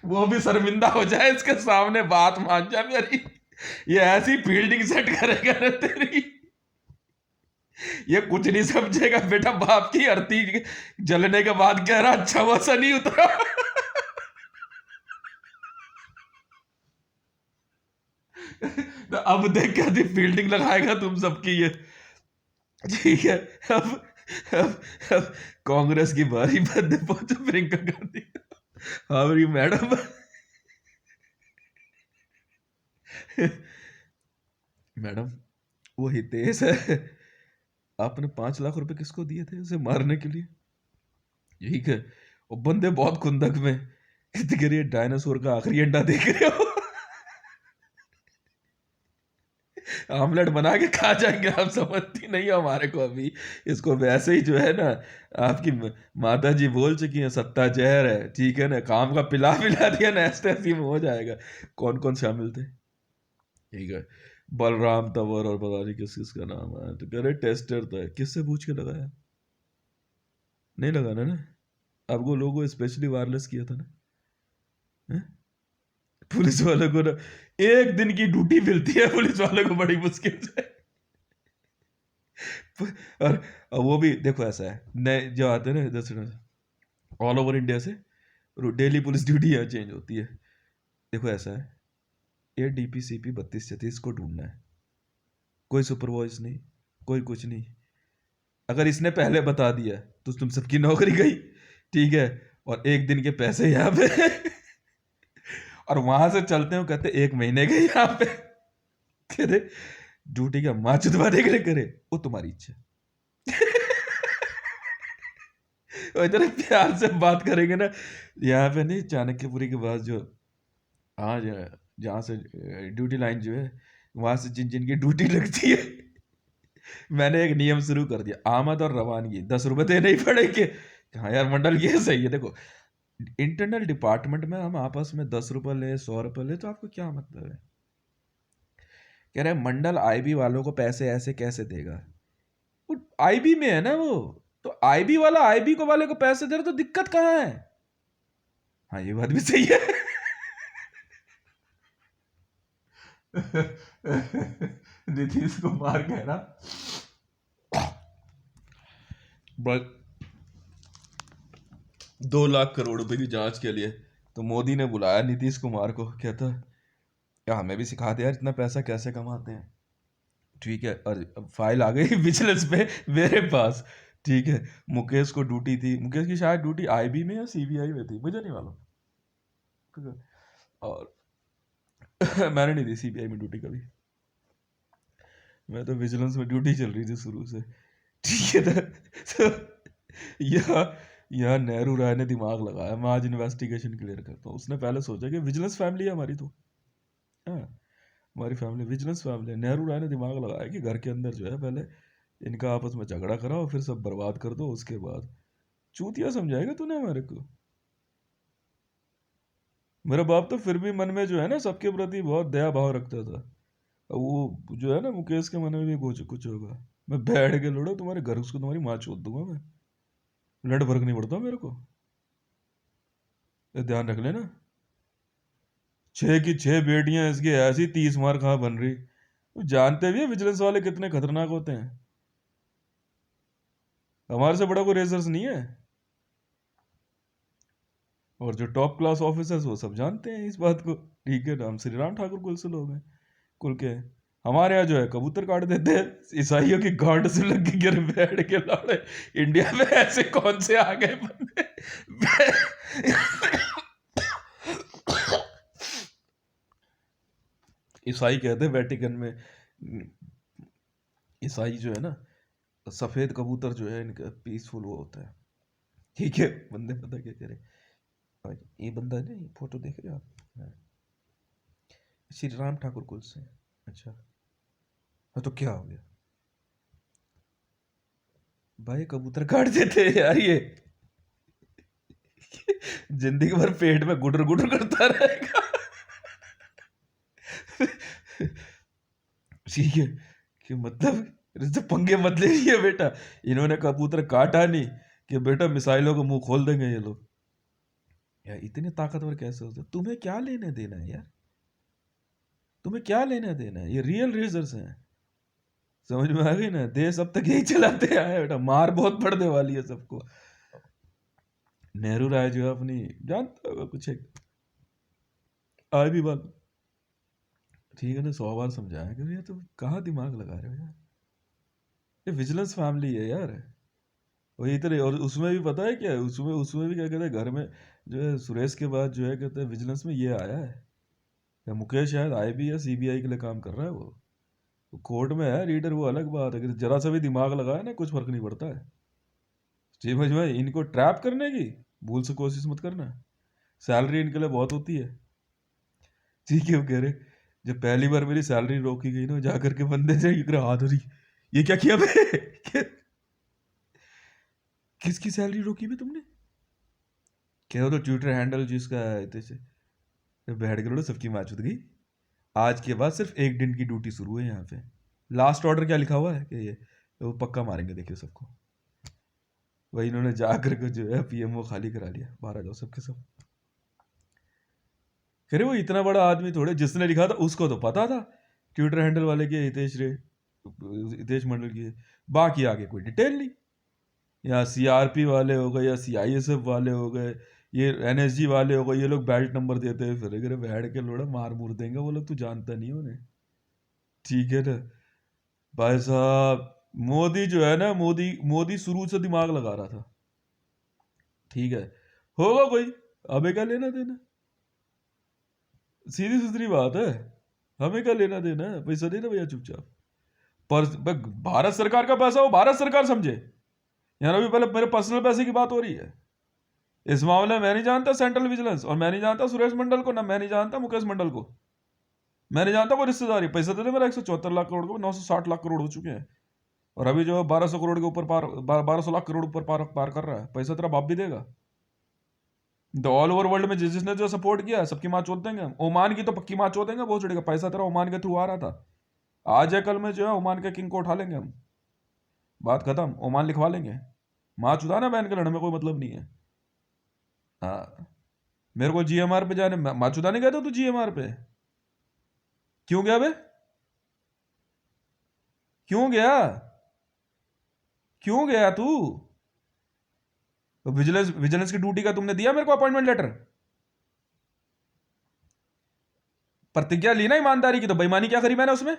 वो भी शर्मिंदा हो जाए इसके सामने, बात मान जा मेरी। ये ऐसी फील्डिंग सेट करेगा ना तेरी, ये कुछ नहीं समझेगा बेटा। बाप की अर्थी जलने के बाद कह रहा अच्छा वैसा नहीं उतरा। अब देख क्या फील्डिंग लगाएगा तुम सबकी ये, ठीक है। अब कांग्रेस की बारी, बंदे पहुंचो प्रियंका गांधी, हमारी मैडम। मैडम वो हितेश है, आपने 5 लाख रुपए किसको दिए थे उसे मारने के लिए, ठीक है। वो बंदे बहुत खुंदक में, कहते कह रही है डायनासोर का आखिरी अंडा देख रहे हो, आमलेट बना के खा जाएंगे, आप समझती नहीं हो हमारे को अभी। इसको वैसे ही जो है ना, आपकी माता जी बोल चुकी हैं सत्ता जहर है, ठीक है ना, काम का पिला पिला दिया ना, ऐसे में हो जाएगा। कौन कौन शामिल थे, ठीक है, बलराम तंवर और पता नहीं किस किस का नाम है, तो कह रहे टेस्टर था, किससे पूछ के लगाया, नहीं लगाना ना, आपको लोगों को स्पेशली वायरलेस किया था ना, हैं? पुलिस वालों को ना 1 दिन की ड्यूटी मिलती है पुलिस वालों को बड़ी मुश्किल से। और वो भी देखो ऐसा है, नए जो आते हैं ना जैसे ऑल ओवर इंडिया से, डेली पुलिस ड्यूटी यहाँ चेंज होती है। देखो ऐसा है, ये DPCP 32-36 को ढूंढना है, कोई सुपरवाइज नहीं, कोई कुछ नहीं। अगर इसने पहले बता दिया तो तुम सबकी नौकरी गई, ठीक है, और 1 दिन के पैसे यहाँ पे। और वहां से चलते हो कहते 1 महीने के यहाँ पे, कहते ड्यूटी का माँ चुदवा देख रहे करे, वो तुम्हारी इच्छा। और इतना प्यार से बात करेंगे ना, यहाँ पे नहीं, चाणक्यपुरी के पास जो आज जहाँ से ड्यूटी लाइन जो है, वहां से जिन जिनकी ड्यूटी लगती है, मैंने एक नियम शुरू कर दिया, आमद और रवानगी 10 रुपए देने ही पड़ेंगे। हाँ यार मंडल ये सही है, देखो इंटरनल डिपार्टमेंट में हम आपस में 10 रुपए ले 100 रुपए ले तो आपको क्या मतलब है, कह रहे मंडल IB वालों को पैसे ऐसे कैसे देगा, वो IB में है ना वो, तो IB वाला IB को वाले को पैसे दे रहे तो दिक्कत कहाँ है। हाँ ये बात भी सही है। नीतीश कुमार कह रहा 2 लाख करोड़ रुपए की जांच के लिए, तो मोदी ने बुलाया नीतीश कुमार को, कहता क्या हमें भी सिखा दे यार इतना पैसा कैसे कमाते हैं, ठीक है। और अब फाइल आ गई विजिलेंस पे मेरे पास, ठीक है। मुकेश को ड्यूटी थी, मुकेश की शायद ड्यूटी IB में या CBI में थी, मुझे नहीं मालूम, ठीक है। और मैंने नहीं दी CBI में ड्यूटी कभी, मैं तो विजिलेंस में ड्यूटी चल रही थी शुरू से, ठीक है ना। तो यहाँ यहाँ नेहरू राय ने दिमाग लगाया, मैं आज इन्वेस्टिगेशन क्लियर करता हूँ। उसने पहले सोचा कि विजिलेंस फैमिली है हमारी, तो हाँ हमारी फैमिली विजिलेंस फैमिली है। नेहरू राय ने दिमाग लगाया कि घर के अंदर जो है पहले इनका आपस में झगड़ा कराओ, फिर सब बर्बाद कर दो, उसके बाद चूतिया समझाएगा तूने हमारे को। मेरा बाप तो फिर भी मन में जो है ना सबके प्रति बहुत दया भाव रखता था, वो जो है ना मुकेश के मन में भी कुछ कुछ होगा, मैं बैठ के लड़ो तुम्हारे घर, उसको तुम्हारी माँ छोड़ दूंगा मैं, लड़ फर्क नहीं पड़ता मेरे को, ये ध्यान रख लेना। 6 की 6 बेटियां इसकी ऐसी 30 मार कहाँ बन रही, वो जानते भी है विजिलेंस वाले कितने खतरनाक होते हैं, हमारे से बड़ा कोई रेजर्स नहीं है। और जो टॉप क्लास ऑफिसर्स वो सब जानते हैं इस बात को, ठीक है ना, हम श्री राम ठाकुर कुल से लोग हैं, कुल के हैं। हमारे यहाँ जो है कबूतर काट देते हैं, ईसाइयों की गांड से लग के गिर बैठ के लड़े, इंडिया में ऐसे कौन से आ गए बंदे। ईसाई कहते हैं वेटिकन में, ईसाई जो है ना, सफेद कबूतर जो है इनका पीसफुल वो होता है, ठीक है। बंदे पता क्या करे, और ये बंदा है ना, ये फोटो देख रहे हो आप, हाँ, श्री राम ठाकुर कुल से, अच्छा हाँ, तो क्या हो गया भाई, कबूतर काट देते हैं यार ये, जिंदगी भर पेट में गुडर गुडर करता रहेगा। ठीक है, कि मतलब इससे पंगे मत ले लिए बेटा, इन्होंने कबूतर काटा नहीं कि बेटा मिसाइलों को मुंह खोल देंगे ये लोग, यार इतने ताकतवर कैसे होते, तुम्हें क्या लेने देना है यार, तुम्हें क्या लेना देना है, ये रियल रेजर्स हैं, समझ में आ गई ना, देश अब तक यही चलाते आए बेटा, मार बहुत पड़ने वाली है सबको। नेहरू राय जो है अपनी जानता होगा कुछ एक IB वाला, ठीक है ना, 100 बार समझाया कि ये तो कहाँ दिमाग लगा रहे हो यार, ये विजिलेंस फैमिली है यार। वही इधर, और उसमें भी पता है क्या है, उसमें उसमें भी क्या कहते हैं, घर में जो है सुरेश के बाद जो है कहते हैं विजिलेंस में ये आया है, या मुकेश शायद आईबी या सीबीआई के लिए काम कर रहा है वो कोर्ट में है रीडर, वो अलग बात है कि जरा सा भी दिमाग लगाया ना कुछ फर्क नहीं पड़ता है। जी भाई भाई, इनको ट्रैप करने की भूल से कोशिश मत करना, सैलरी इनके लिए बहुत होती है। ठीक है, वो कह रहे जब पहली बार मेरी सैलरी रोकी गई ना, जाकर के बंदे से ये हाथ हो रही, ये क्या किया बे किसकी सैलरी रोकी बे तुमने? कह तो ट्विटर हैंडल जिसका है इतने बैठ के लोड़ो सबकी माचुत गई, आज के बाद सिर्फ एक दिन की ड्यूटी शुरू है यहाँ पे। लास्ट ऑर्डर क्या लिखा हुआ है कि ये वो पक्का मारेंगे, देखिए सबको। वही इन्होंने जाकर के जो है पीएमओ खाली करा लिया, बाहर आ जाओ सबके सब। अरे वो इतना बड़ा आदमी थोड़े, जिसने लिखा था उसको तो पता था ट्विटर हैंडल वाले के हितेश मंडल की, बाकी आगे कोई डिटेल नहीं। या सीआरपी वाले हो गए या सीआईएसएफ वाले हो गए, ये एनएसजी वाले हो गए, ये लोग बेल्ट नंबर देते हैं फिर अगर बैठ के लोड़ा मार मूर देंगे वो लोग, तू जानता नहीं उन्हें। ठीक है ना भाई साहब, मोदी जो है ना, मोदी मोदी शुरू से दिमाग लगा रहा था। ठीक है, होगा कोई, हमें क्या लेना देना, सीधी सुथरी बात है, हमें क्या लेना देना है, पैसा देना भैया चुपचाप। पर भारत सरकार का पैसा वो भारत सरकार समझे, यार अभी पहले मेरे पर्सनल पैसे की बात हो रही है। इस मामले में मैं नहीं जानता सेंट्रल विजिलेंस, और मैं नहीं जानता सुरेश मंडल को, ना मैं नहीं जानता मुकेश मंडल को, मैं नहीं जानता कोई रिश्तेदारी। पैसा दे दे मेरा 174 लाख करोड़ को, 960 लाख करोड़ हो चुके हैं, और अभी जो 1200 करोड़ के ऊपर पार, 1200 लाख करोड़ ऊपर पार कर रहा है। पैसा तेरा बाप भी देगा। तो ऑल ओवर वर्ल्ड में जिसने जो सपोर्ट किया सबकी माँ चोद देंगे हम। ओमान की तो पक्की माँ चोद देंगे, बहुत चढ़ेगा पैसा तेरा ओमान के थ्रू आ रहा था, आज या कल में जो है ओमान के किंग को उठा लेंगे हम, बात खत्म, ओमान लिखवा लेंगे। माँ चुदाना बहन के लड़ने में कोई मतलब नहीं है। हाँ, मेरे को जीएमआर पे जाने, माँ चुदाने गया था तू जीएमआर पे, क्यों गया बे, क्यों गया, क्यों गया तू? विजिलेंस विजिलेंस की ड्यूटी का तुमने दिया मेरे को अपॉइंटमेंट लेटर, प्रतिज्ञा ली ना ईमानदारी की, तो बेईमानी क्या करी मैंने उसमें,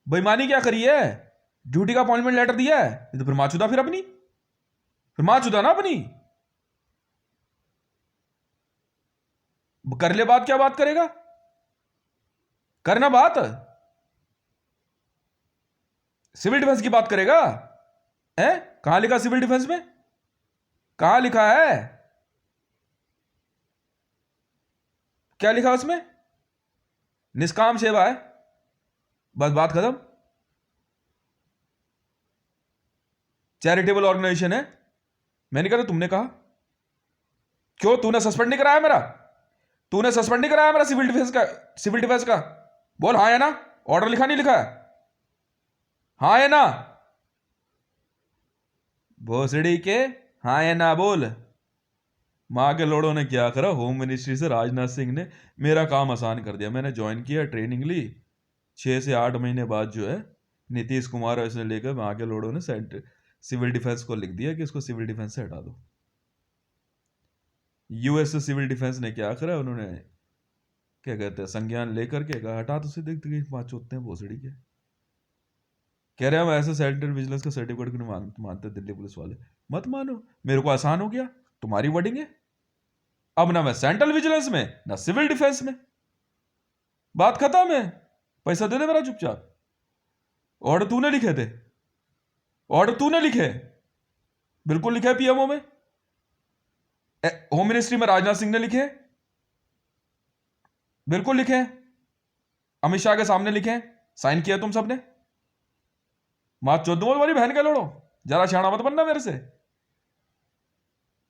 बेईमानी क्या करी है? ड्यूटी का अपॉइंटमेंट लेटर दिया है, ये तो फिर माचुदा, फिर अपनी, फिर माचुदा ना अपनी। कर ले बात, क्या बात करेगा, करना बात, सिविल डिफेंस की बात करेगा है? कहां लिखा सिविल डिफेंस में, कहां लिखा है, क्या लिखा उसमें? निष्काम सेवा है, बस बात खत्म, चैरिटेबल ऑर्गेनाइजेशन है। मैंने कहा, तुमने कहा, क्यों तूने सस्पेंड नहीं कराया मेरा, तूने सस्पेंड नहीं कराया मेरा सिविल डिफेंस का, सिविल डिफेंस का, बोल हाँ या ना, ऑर्डर लिखा नहीं लिखा है, हाँ या ना, भोसड़ी के, हाँ या ना बोल। माँ के लोड़ों ने क्या करा, होम मिनिस्ट्री से राजनाथ सिंह ने मेरा काम आसान कर दिया। मैंने ज्वाइन किया, ट्रेनिंग ली, 6 से 8 महीने बाद जो है नीतीश कुमार और इसने लेकर माँ के लोड़ों ने सिविल डिफेंस को लिख दिया कि इसको सिविल डिफेंस से हटा दो। यूएस से सिविल डिफेंस ने क्या करा, उन्होंने क्या कहते हैं संज्ञान लेकर के कहा हटा तो सीधे पाँच होते हैं भोसड़ी के। कह रहे हम ऐसे सेंट्रल विजिलेंस का सर्टिफिकेट क्यों नहीं मानते दिल्ली पुलिस वाले। मत मानो, मेरे को आसान हो गया, तुम्हारी वर्डिंग है, अब ना मैं सेंट्रल विजिलेंस में ना सिविल डिफेंस में, बात खत्म है, पैसा दे दे मेरा चुपचाप। ऑर्डर तूने लिखे थे, ऑर्डर तूने लिखे, बिल्कुल लिखे है पीएमओ में, होम मिनिस्ट्री में राजनाथ सिंह ने लिखे, बिल्कुल लिखे, अमित शाह के सामने लिखे, साइन किया तुम सबने। मां चौदह तुम्हारी बहन के लड़ो, जरा शाना मत बनना मेरे से,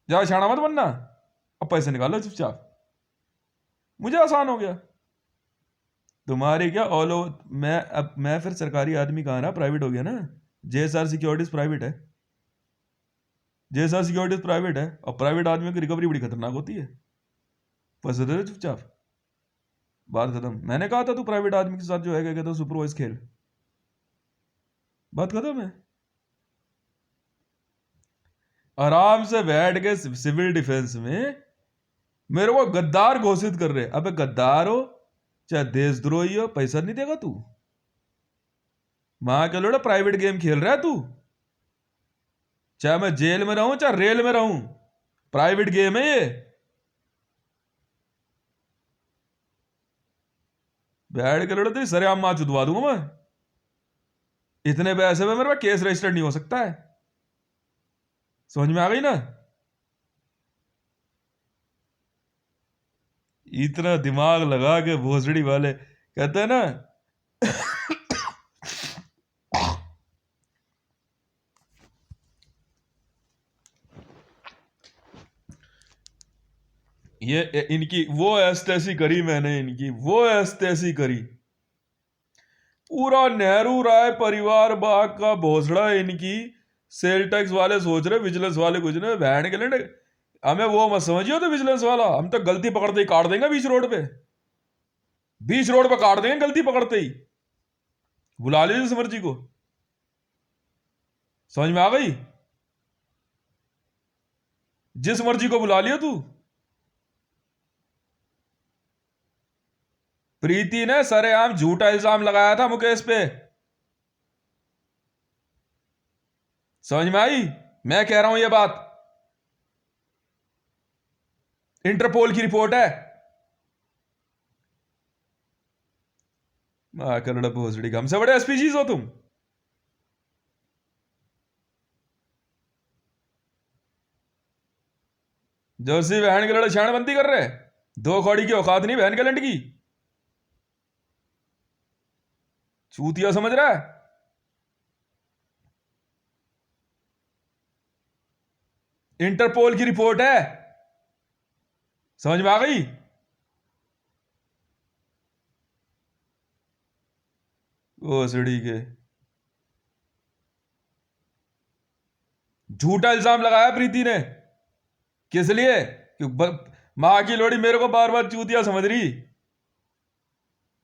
जरा शाना मत बनना, अब पैसे निकालो चुपचाप, मुझे आसान हो गया। तुम्हारी क्या ऑल ओवर, मैं फिर सरकारी आदमी कहाँ रहा, प्राइवेट हो गया ना। जेएसआर सिक्योरिटीज प्राइवेट है, जेएसआर सिक्योरिटीज प्राइवेट है, और प्राइवेट आदमियों की रिकवरी बड़ी खतरनाक होती है। पैसे दे दे चुपचाप, बात खत्म। मैंने कहा था तू प्राइवेट आदमी के साथ जो है क्या कहता सुपरवाइज खेल, बात खत्म है। आराम से बैठ के सिविल डिफेंस में मेरे को गद्दार घोषित कर रहे। अबे गद्दार हो, चाहे देशद्रोही हो, पैसा नहीं देगा तू? मां के लोड़ा प्राइवेट गेम खेल रहा है तू? चाहे मैं जेल में रहूं चाहे रेल में रहूं, प्राइवेट गेम है ये। बैठ के लोड़ा तेरी सरेआम मां चुदवा दूंगा मैं। इतने पैसे में मेरे पास केस रजिस्टर्ड नहीं हो सकता है। समझ में आ गई ना? इतना दिमाग लगा के भोसड़ी वाले कहते हैं ना ये इनकी वो एस्टेसी करी मैंने, इनकी वो एस्टेसी करी। पूरा नेहरू राय परिवार बाग का भोसड़ा इनकी। सेल टैक्स वाले सोच रहे विजिलेंस वाले कुछ नहीं, बहन के लिए हमें वो मत समझियो तो विजिलेंस वाला, हम तो गलती पकड़ते ही काट देंगे बीच रोड पे। बीच रोड पे काट देंगे गलती पकड़ते ही। बुला लीजिए जिस मर्जी को। समझ में आ गई? जिस मर्जी को बुला लिया तू। प्रीति ने सरेआम झूठा इल्जाम लगाया था मुकेश पे। समझ में आई? मैं कह रहा हूं ये बात, इंटरपोल की रिपोर्ट है। कन्नड़ भोसड़ी का, हमसे बड़े एसपीजीज हो तुम। जर्सी बहन के लड़े शानबंदी कर रहे, दो कौड़ी की औकात नहीं बहन के लंड की। चूतिया समझ रहा है? इंटरपोल की रिपोर्ट है। समझ में आ गई? भोसड़ी के झूठा इल्जाम लगाया प्रीति ने। किस लिए? मां की लोड़ी मेरे को बार बार चूतिया समझ रही,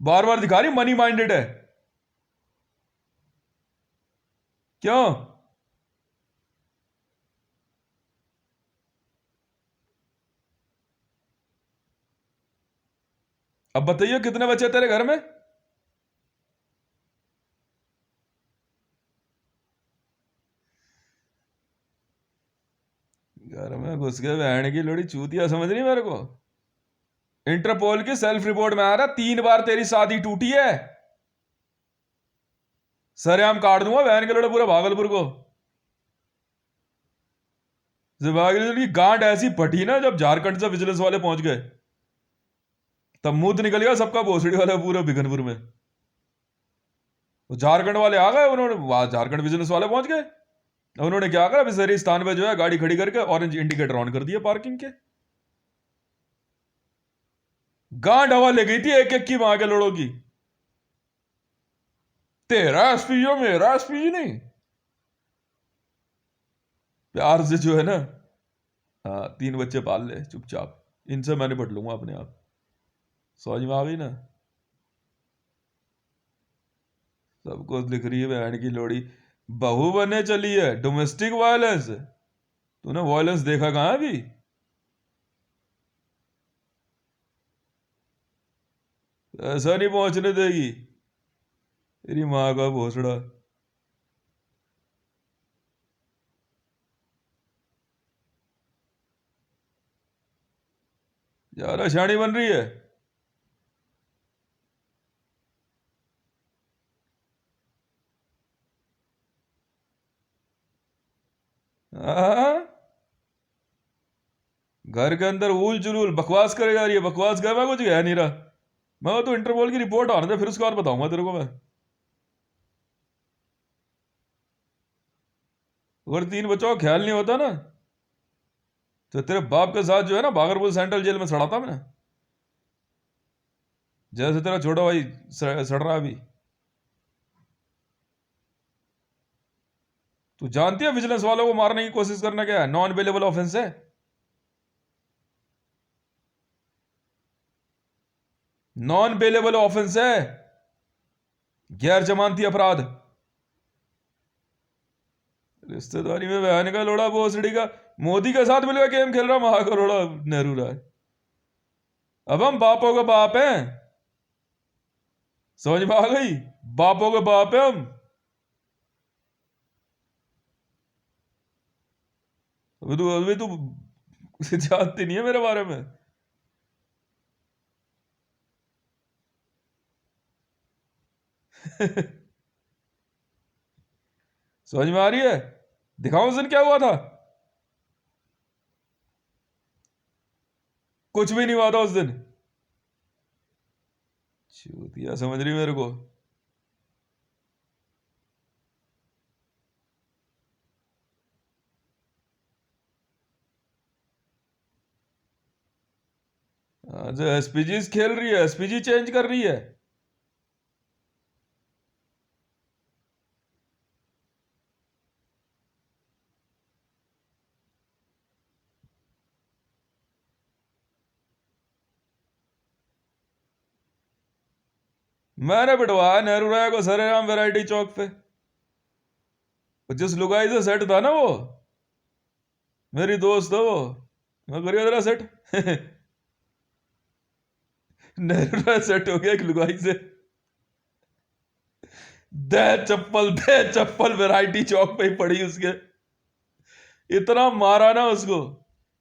बार बार दिखा रही मनी माइंडेड है। क्यों? अब बताइए कितने बच्चे तेरे घर में? घर में घुस के बहन की लोड़ी चूतिया समझ रही मेरे को। इंटरपोल की सेल्फ रिपोर्ट में आ रहा 3 बार तेरी शादी टूटी है। सरेआम काट दूंगा बहन के लोड़े पूरे भागलपुर को। भागलपुर की गांड ऐसी फटी ना, जब झारखंड से विजिलेंस वाले पहुंच गए तब मुंह निकल गया सबका भोसड़ी वाला पूरा बिगनपुर में। तो झारखंड वाले आ गए, उन्होंने वहां झारखंड विजिलेंस वाले पहुंच गए। उन्होंने क्या करा, बिजरी स्थान पे जो है गाड़ी खड़ी करके ऑरेंज इंडिकेटर ऑन कर दिया पार्किंग के। गांड हवा ले गई थी एक एक की वहां के लोड़ों की। तेरा एसपी हो मेरा एसपी नहीं। प्यार से जो है ना, हाँ 3 बच्चे पाल ले चुपचाप, इनसे मैं निपट लूंगा अपने आप। समझ में आ गई ना? सबको लिख रही है बहन की लोड़ी, बहू बनने चली है डोमेस्टिक वायलेंस। तूने वायलेंस देखा कहां अभी? ऐसा नहीं पहुंचने देगी तेरी मां का भोसड़ा। ज्यादा शानी बन रही है। हाँ? घर के अंदर ऊल जुलूल बकवास करे जा रही है, बकवास कर, मैं कुछ कह नहीं रहा। मैं तो इंटरपोल की रिपोर्ट आने दे, फिर उसके बाद बताऊंगा तेरे को मैं। अगर 3 बच्चों का ख्याल नहीं होता ना, तो तेरे बाप के साथ जो है ना भागलपुर सेंट्रल जेल में सड़ा था मैं, जैसे तेरा छोटा भाई सड़ रहा अभी। तू जानती है विजिलेंस वालों को मारने की कोशिश करना क्या है? नॉन बेलेबल ऑफेंस है। नॉन बेलेबल ऑफेंस है, गैर जमानती अपराध। रिश्तेदारी में बहन का लोड़ा भोसड़ी का मोदी के साथ मिलकर गेम खेल रहा महा का लोड़ा नेहरू राय। अब हम बापों का बाप हैं। समझ में आ गई? बापों के बाप है हम। अभी तू जानती नहीं है मेरे बारे में। समझ में आ रही है? दिखाऊं उस दिन क्या हुआ था? कुछ भी नहीं हुआ था उस दिन। चूतिया समझ रही मेरे को? जो एसपीजी खेल रही है, एसपीजी चेंज कर रही है। मैंने बिठवाया नेहरू राय को सरेआम वैरायटी चौक पे। जिस लुगाई से सेट था ना वो, मेरी दोस्त है वो, मैं करिए जरा सेट। नेहरू राय सेट हो गया एक लुगाई से। दे चप्पल वैरायटी चौक पे ही पड़ी उसके। इतना मारा ना उसको,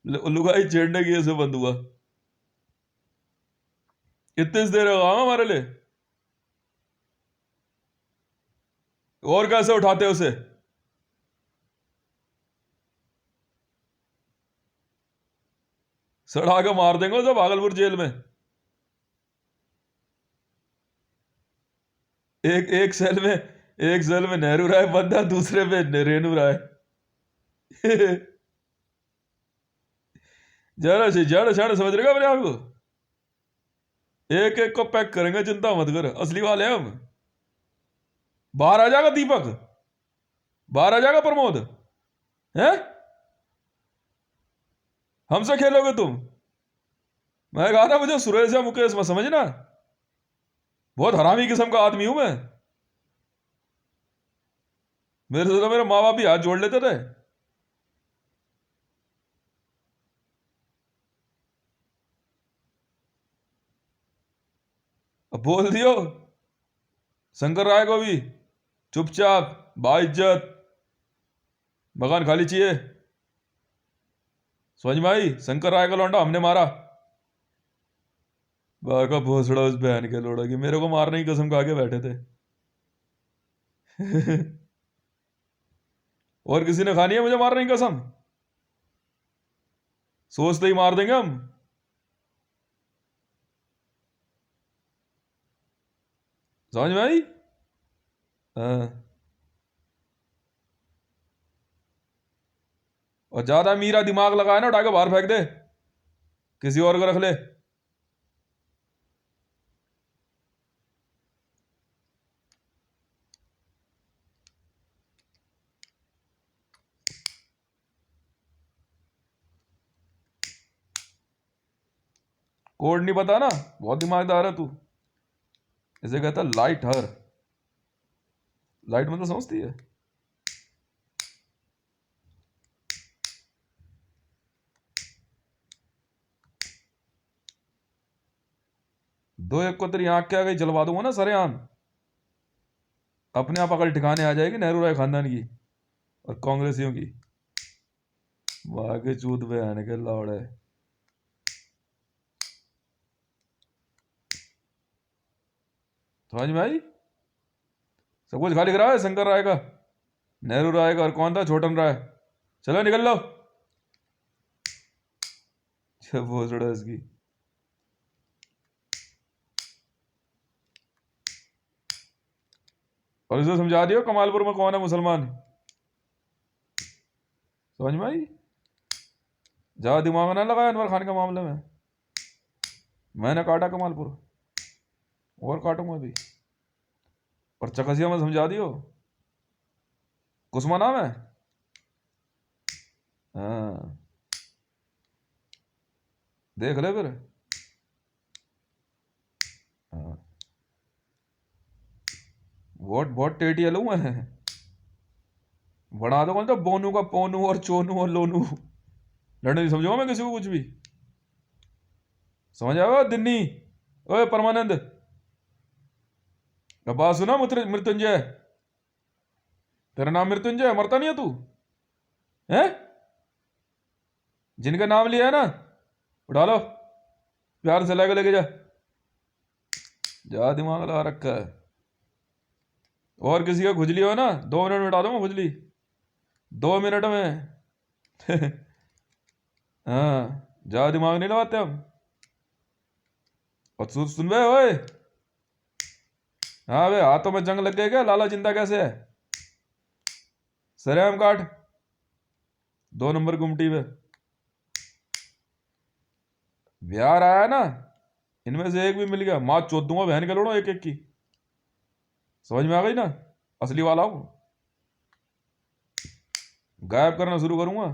लुगाई छेड़ने की ऐसे बंद हुआ। इतनी देर होगा हमारे लिए। और कैसे उठाते उसे? सड़ा के मार देंगे उसे भागलपुर जेल में। एक एक सेल में नेहरू राय बंद है, दूसरे में रेणु राय। जरा से जड़ शड़ समझ रहेगा अपने आप को। एक एक को पैक करेंगे, चिंता मत कर, असली वाले हैं हम। बाहर आ जाएगा दीपक, बाहर आ जाएगा प्रमोद, हैं? हमसे खेलोगे तुम? मैं कहा था मुझे सुरेश या मुकेश मत समझना, बहुत हरामी किस्म का आदमी हूं मैं। मेरे से तो मेरे माँ बाप भी हाथ जोड़ लेते थे। अब बोल दियो शंकर राय को भी, चुपचाप बाइज्जत, मकान खाली चाहिए। समझ में आई? शंकर राय का लौंडा हमने मारा। बाका भोसड़ा उस बहन के लोड़ा की, मेरे को मारने की कसम खा के बैठे थे। और किसी ने खानी है मुझे मारने की कसम? सोचते ही मार देंगे हम। समझ में आई? हाँ। और ज्यादा मीरा दिमाग लगाए ना, उठा के बाहर फेंक दे, किसी और को रख ले। कोड नहीं पता ना, बहुत दिमागदार है तू। इसे कहता है लाइट हर। लाइट मतलब समझती है? दो एक को तेरी आंख के आगे जलवा दूंगा ना सरेआम, अपने आप अकल ठिकाने आ जाएगी नेहरू राय खानदान की और कांग्रेसियों की। वाह के चूत बयान के लौड़े। समझ में आई? सब कुछ खाली करा है शंकर राय का, नेहरू राय का, और कौन था, छोटन राय। चलो निकल लो। भोसड़ा इसकी। और इसे समझा दियो कमालपुर में कौन है मुसलमान। समझ में आई? ज्यादा दिमाग ना लगाया अनवर खान के मामले में। मैंने काटा कमालपुर, और काटूंगा भी। और चकसिया में समझा दियो, कुसमा नाम है। हाँ, देख ले फिर। हाँ, बहुत बहुत टेटी हलू मैं। बना दो कौन सा बोनू का पोनू और चोनू और लोनू। लड़ने नहीं समझूंगा मैं किसी को कुछ भी। समझ आया दिन्नी? ओए परमानंद, अब बात सुना मृत्युंजय, तेरा नाम मृत्युंजय, मरता नहीं है तू? है? जिनका नाम लिया है ना, उठा लो, प्यार से लेके जा। जा दिमाग लगा रखा है। और किसी का खुजली हो ना, 2 मिनट में उठा दूंगा खुजली, 2 मिनट में। हाँ, ज्यादा दिमाग नहीं लगाते हम। और सुन बे ओए, हाँ बे, हाथों में जंग लग गए क्या? लाला जिंदा कैसे है? सरेआम काट, 2 नंबर गुमटी पे बिहार आया ना, इनमें से एक भी मिल गया, माँ चोद दूंगा बहन के लोड़ो एक एक की। समझ में आ गई ना? असली वाला हूं, गायब करना शुरू करूंगा।